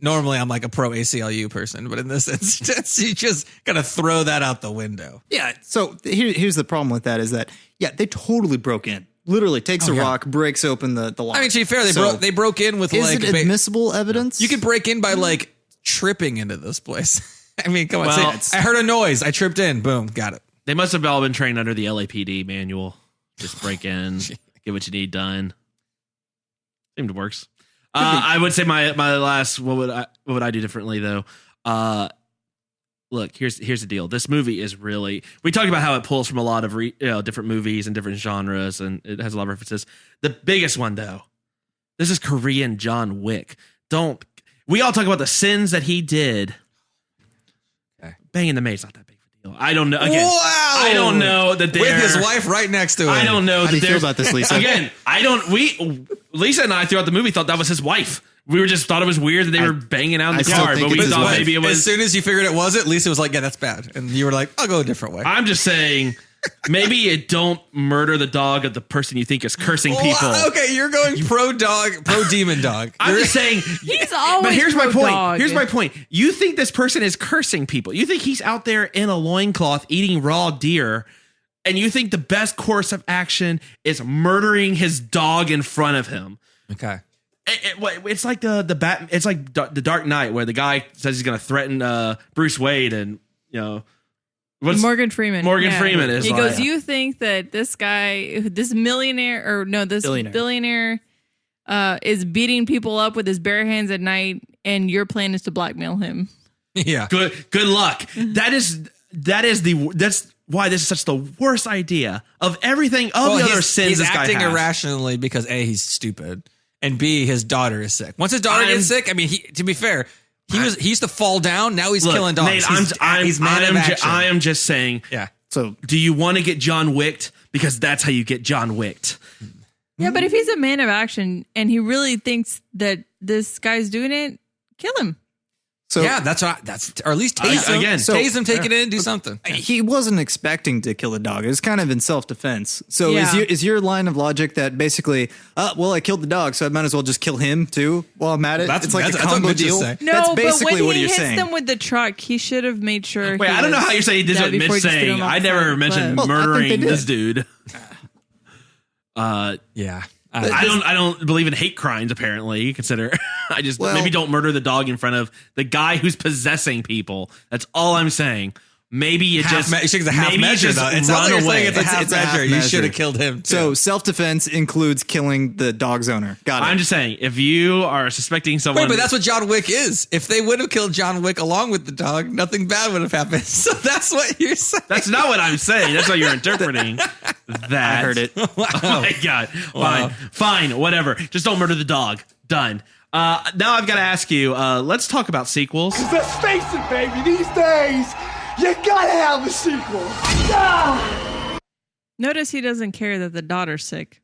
Normally, I'm like a pro ACLU person, but in this instance, you just gotta throw that out the window. Yeah. So here's the problem with that is that they totally broke in. Literally takes a rock, breaks open the lock. I mean, to be fair, they broke in with is like it admissible evidence? You could break in by like tripping into this place. I mean, come on. Well, I heard a noise. I tripped in. Boom. Got it. They must have all been trained under the LAPD manual. Just break in, get what you need done. Seemed works. I would say my last. What would I do differently though? Look, here's the deal. This movie is really. We talked about how it pulls from a lot of different movies and different genres, and it has a lot of references. The biggest one though, this is Korean John Wick. We all talk about the sins that he did. Okay. Banging the maid's not that big of a deal. I don't know. Again, wow. I don't know that they're with his wife right next to him. I don't know. How do you feel about this, Lisa? Again, Lisa and I throughout the movie thought that was his wife. We just thought it was weird that they were banging out in the car, but we thought maybe it was. As soon as you figured it wasn't, Lisa was like, "Yeah, that's bad," and you were like, "I'll go a different way." I'm just saying. Maybe you don't murder the dog of the person you think is cursing people. Okay, you're going pro demon dog. I'm just saying. He's always. But here's my point. dog. Here's my point. You think this person is cursing people. You think he's out there in a loincloth eating raw deer, and you think the best course of action is murdering his dog in front of him. Okay. It's like the Bat. It's like the Dark Knight, where the guy says he's going to threaten Bruce Wade, and Morgan Freeman. Freeman is. He goes, "You think that this guy, this millionaire, billionaire, is beating people up with his bare hands at night, and your plan is to blackmail him?" Yeah. Good luck. That's why this is such the worst idea of everything. Of the other sins, this guy has. He's acting irrationally because A, he's stupid, and B, his daughter is sick. Once his daughter gets sick, I mean, to be fair, he used to fall down. Now he's killing dogs. Nate, He's man of action. I am just saying. Yeah. So, do you want to get John Wicked? Because that's how you get John Wicked. Yeah, but if he's a man of action and he really thinks that this guy's doing it, kill him. So yeah, or at least tase him. Again, tase him, take it in, do something. He wasn't expecting to kill the dog. It was kind of in self-defense. So is your line of logic that basically, I killed the dog, so I might as well just kill him too while I'm at it? It's like a combo deal. No, that's basically but when what he you're hits saying. them with the truck, he should have made sure. Wait, I don't know how you're saying this is Mitch saying. I never mentioned murdering this dude. Yeah. I don't believe in hate crimes. Apparently, consider maybe don't murder the dog in front of the guy who's possessing people. That's all I'm saying. Maybe you just it's a half measure. Though. It's run like away. It's a half measure. You should have killed him. Too. So self-defense includes killing the dog's owner. Got it. I'm just saying, if you are suspecting someone, but that's what John Wick is. If they would have killed John Wick along with the dog, nothing bad would have happened. So that's what you're saying. That's not what I'm saying. That's what you're interpreting. That I heard it. Oh my god. Fine. Whatever. Just don't murder the dog. Done. Now I've got to ask you. Let's talk about sequels. Let's face it, baby. These days, you gotta have a sequel. Notice he doesn't care that the daughter's sick.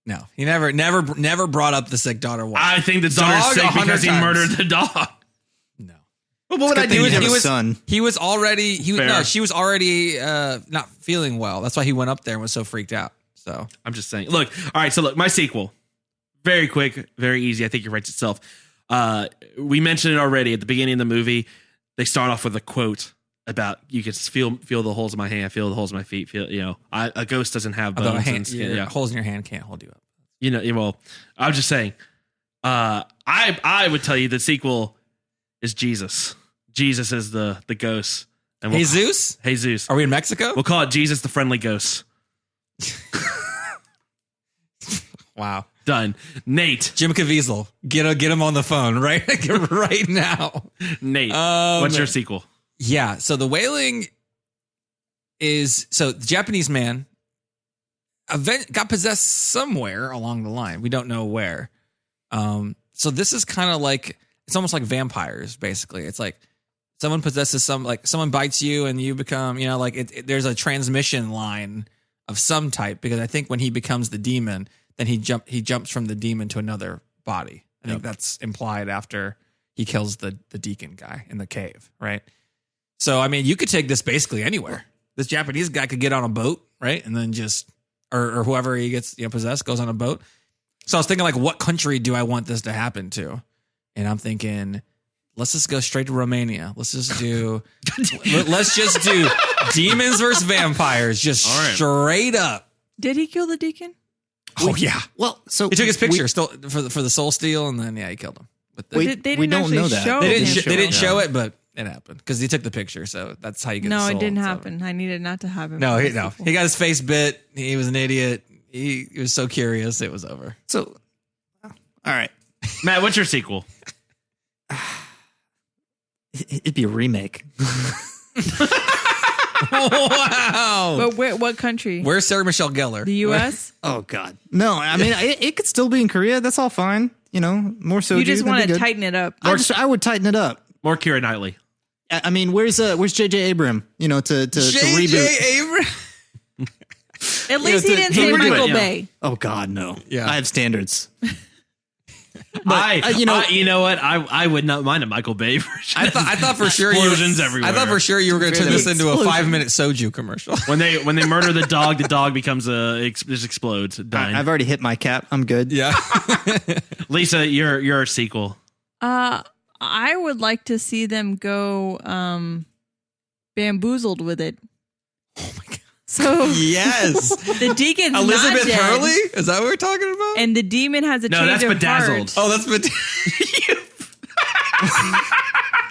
No, he never brought up the sick daughter once. I think the daughter's sick because he murdered the dog. No. Well, what would I do? He was son. She was already not feeling well. That's why he went up there and was so freaked out. So I'm just saying. Look, all right. So look, my sequel, very quick, very easy. I think it writes itself. We mentioned it already at the beginning of the movie. They start off with a quote about you can feel the holes in my hand, feel the holes in my feet. A ghost doesn't have bones and skin. Holes in your hand can't hold you up. Well, I'm just saying. I would tell you the sequel is Jesus. Jesus is the ghost. And Jesus? Jesus. Are we in Mexico? We'll call it Jesus the Friendly Ghost. Wow. Done. Nate. Jim Caviezel. Get him on the phone right now. Nate, what's your sequel? Yeah. So the Wailing is the Japanese man got possessed somewhere along the line. We don't know where. So this is kind of like, it's almost like vampires, basically. It's like someone possesses someone bites you and you become, there's a transmission line of some type, because I think when he becomes the demon, then he jumps from the demon to another body. I think that's implied after he kills the deacon guy in the cave, right? So, I mean, you could take this basically anywhere. This Japanese guy could get on a boat, right? And then or whoever he gets possessed goes on a boat. So I was thinking, what country do I want this to happen to? And I'm thinking, let's just go straight to Romania. Let's just do demons versus vampires, just straight up. Did he kill the deacon? Oh yeah. Well, so he took his picture still for the soul steal, and then he killed him. But they didn't know that. They didn't show it, but it happened because he took the picture. So that's how you get. No, the soul. it didn't happen. I needed not to happen. No, he got his face bit. He was an idiot. He was so curious. It was over. So, all right, Matt, what's your sequel? It'd be a remake. Wow. But what country? Where's Sarah Michelle Gellar? The U.S.? Oh, God. No, I mean, it could still be in Korea. That's all fine. More Soju. You just want to tighten it up. I would tighten it up. More Keira Knightley. I mean, where's J.J. Abram? To reboot. J.J. Abram. At least he didn't say Michael Bay. Oh, God, no. Yeah. I have standards. But, you know what? I would not mind a Michael Bay version. I thought for sure everywhere. I thought for sure you were going to turn this into a 5-minute Soju commercial. When they murder the dog becomes just explodes. Dying. I've already hit my cap. I'm good. Yeah. Lisa, your sequel. I would like to see them go bamboozled with it. Oh my God. So yes, the deacon's Elizabeth not dead, Hurley. Is that what we're talking about? and the demon has a change of heart. Oh, that's Bedazzled.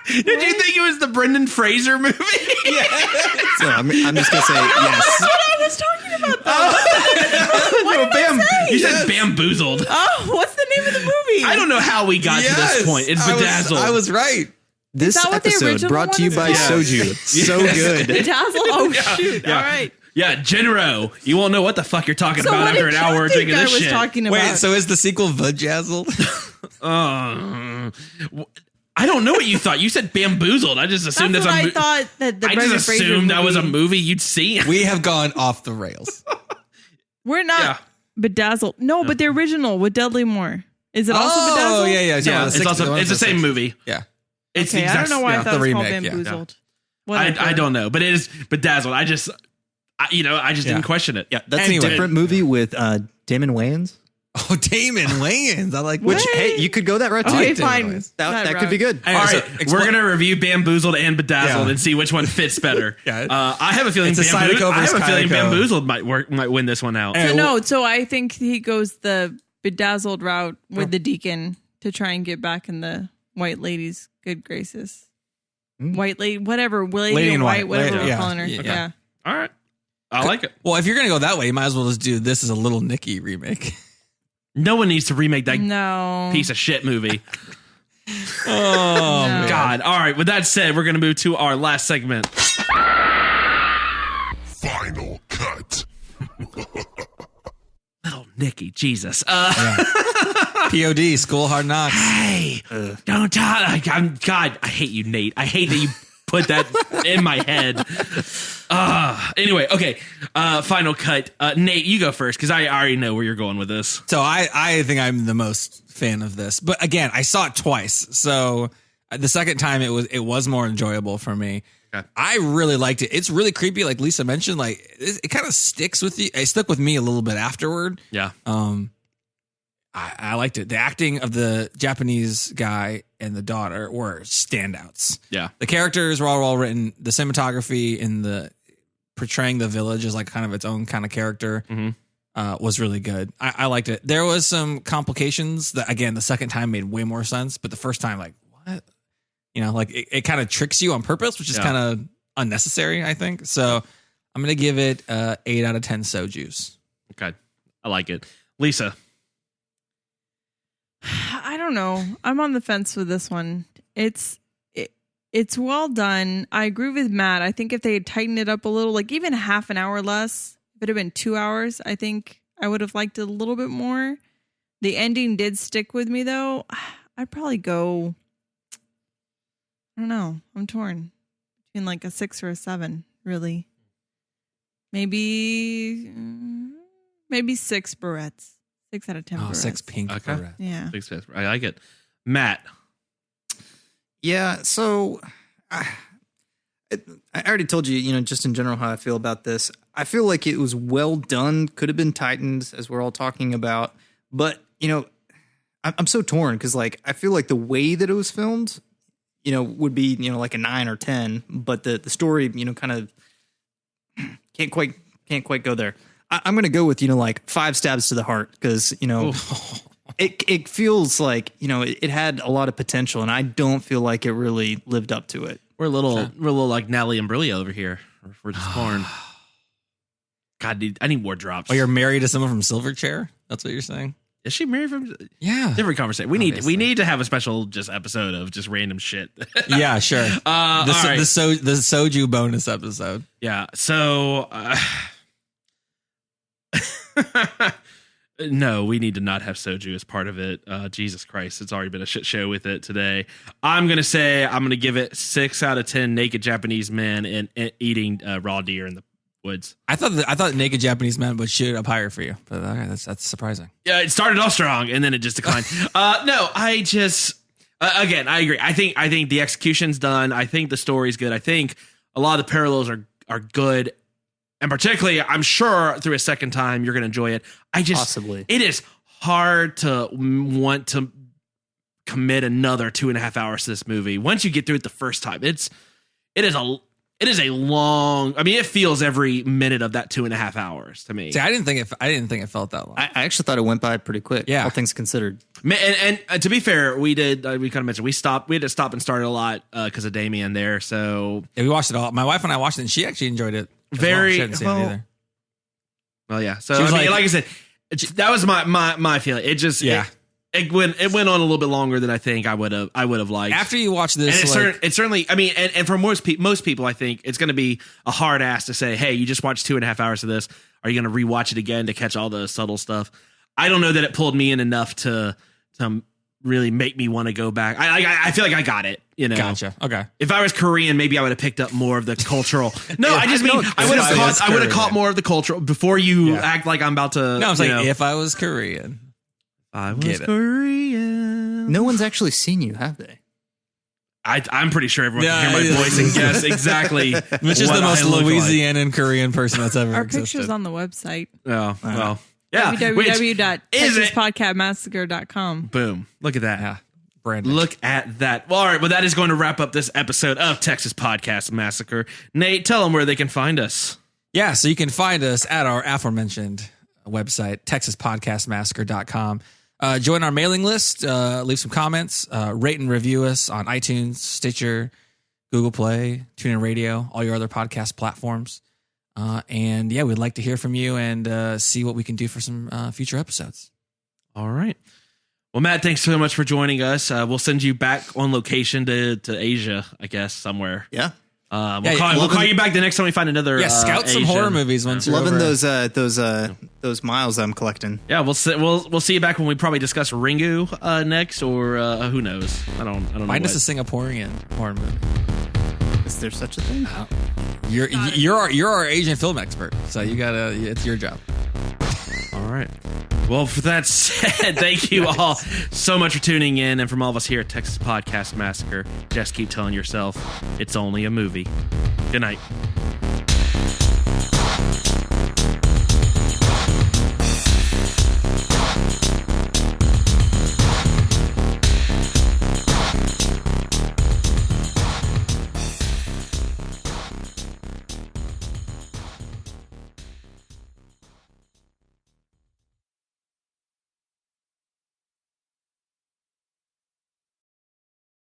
Did you think it was the Brendan Fraser movie? Yeah. So I'm just gonna say yes. That's what I was talking about, though. What did I say? You said Bamboozled. Oh, what's the name of the movie? I don't know how we got to this point. It's Bedazzled. I was right. This that what the episode original brought to you one by is? Soju. So good. Bedazzled? Oh, shoot. All right. Yeah, Genro. You won't know what the fuck you're talking So about what after did an you hour think drinking I this was shit. talking about? Wait, so is the sequel Vajazzled? I don't know what you thought. You said Bamboozled. I just assumed That's that's what a I thought that the I Brendan just Fraser assumed that was a movie- movie you'd seen. We have gone off the rails. We're not Bedazzled. No, but the original with Dudley Moore. Is it also Bedazzled? Oh, yeah. Yeah, it's the same movie. Yeah. It's Okay, I don't know why I thought it was called remake, yeah. Bamboozled. I don't know, but it is Bedazzled. I just didn't question it. Yeah, that's Anyway. a different movie with Damon Wayans. Oh, Damon Wayans. I like Which, that. hey, you could go that route too. Okay, Damon fine. Wayans. That could be good. Anyway, All so right, explain- we're gonna review Bamboozled and Bedazzled Yeah. and see which one fits better. Yeah. I have a feeling It's a Zydeco versus Kydeco. Bamboozled might win this one out. So I think he goes the Bedazzled route with the deacon to try and get back in the white lady's good graces. White lady, whatever, lady in white, whatever Lady, we're yeah. calling her. Yeah. Yeah. All right, I like it. Well, if you're going to go that way, you might as well just do this as a Little Nicky remake. No one needs to remake that No. piece of shit movie. Oh, No. God. All right. With that said, we're gonna move to our last segment. Final cut. Little Nicky, Jesus. POD, School Hard Knocks. Hey, don't talk. God, I hate you, Nate. I hate that you put that in my head. Anyway, okay. Final cut. Nate, you go first because I already know where you're going with this. So I think I'm the most fan of this. But again, I saw it twice. So the second time it was more enjoyable for me. Okay. I really liked it. It's really creepy, like Lisa mentioned. Like it kind of sticks with you. It stuck with me a little bit afterward. Yeah. I liked it. The acting of the Japanese guy and the daughter were standouts. Yeah. The characters were all well written. The cinematography and the portraying the village as like kind of its own kind of character was really good. I liked it. There was some complications that, again, the second time made way more sense, but the first time, like, what? You know, like it kind of tricks you on purpose, which is kind of unnecessary, I think. So I'm going to give it 8 out of 10 Sojus. Okay. I like it. Lisa. I don't know. I'm on the fence with this one. It's well done. I agree with Matt. I think if they had tightened it up a little, like even half an hour less, if it had been 2 hours, I think I would have liked it a little bit more. The ending did stick with me though. I'd probably go, I don't know. I'm torn between like a 6 or a 7, really. Maybe 6 barrettes. 6 out of 10 barrettes. 6 pink barrettes. Yeah. 6 barrettes. I like it. Matt. Yeah, so I already told you, just in general how I feel about this. I feel like it was well done, could have been tightened, as we're all talking about. But, I'm so torn because, like, I feel like the way that it was filmed, would be, like a 9 or 10. But the story, kind of can't quite go there. I'm going to go with, like 5 stabs to the heart because, it feels like, it had a lot of potential and I don't feel like it really lived up to it. We're a little like Natalie Imbruglia over here. We're just torn. God, I need more drops. Oh, you're married to someone from Silverchair? That's what you're saying? Is she married from? Yeah. Different conversation. We need to have a special just episode of just random shit. Yeah, sure. All right. The Soju bonus episode. Yeah. So no, we need to not have Soju as part of it. Jesus Christ, it's already been a shit show with it today. I'm gonna give it 6 out of 10 naked Japanese men and eating raw deer in the woods. I thought naked Japanese men would shoot up higher for you, but okay, that's surprising. Yeah, it started off strong and then it just declined. No, I just again, I agree. I think the execution's done. I think the story's good. I think a lot of the parallels are good. And particularly, I'm sure through a second time, you're going to enjoy it. Possibly. It is hard to want to commit another 2.5 hours to this movie. Once you get through it the first time, It is a long. I mean, it feels every minute of that 2.5 hours to me. See, I didn't think it felt that long. I actually thought it went by pretty quick. Yeah, all things considered. And to be fair, we did. We kind of mentioned we had to stop and start a lot because of Damien there. So yeah, we watched it all. My wife and I watched it, and she actually enjoyed it. Very well. She hadn't seen it either. Well, yeah. So I mean, like I said, that was my feeling. It just It went on a little bit longer than I think I would have liked. After you watch this, and it certainly. I mean, and for most people, I think it's going to be a hard ass to say, "Hey, you just watched 2.5 hours of this. Are you going to rewatch it again to catch all the subtle stuff?" I don't know that it pulled me in enough to really make me want to go back. I feel like I got it. You know, gotcha. Okay. If I was Korean, maybe I would have picked up more of the cultural. No, I just mean I would have caught more of the cultural before you act like I'm about to. No, I'm saying if I was Korean. I was Korean. No one's actually seen you, have they? I'm pretty sure everyone can hear my voice and guess exactly. Which is the most Louisianan Korean person that's ever existed. Our picture's on the website. Oh, well. Yeah. www.texaspodcastmassacre.com. Boom. Look at that. Yeah. Brandon. Look at that. Well, all right. Well, that is going to wrap up this episode of Texas Podcast Massacre. Nate, tell them where they can find us. Yeah. So you can find us at our aforementioned website, texaspodcastmassacre.com. Join our mailing list, leave some comments, rate and review us on iTunes, Stitcher, Google Play, TuneIn Radio, all your other podcast platforms. And yeah, we'd like to hear from you and see what we can do for some future episodes. All right. Well, Matt, thanks so much for joining us. We'll send you back on location to Asia, I guess, somewhere. Yeah. We'll call you back the next time we find another. Yeah, scout some horror movies once you're loving over. those miles I'm collecting. Yeah, we'll see you back when we probably discuss Ringu next, or who knows? I don't know. Find us a Singaporean horror movie. Is there such a thing? You're our Asian film expert, so it's your job. All right. Well, for that said, thank you all so much for tuning in. And from all of us here at Texas Podcast Massacre, just keep telling yourself it's only a movie. Good night.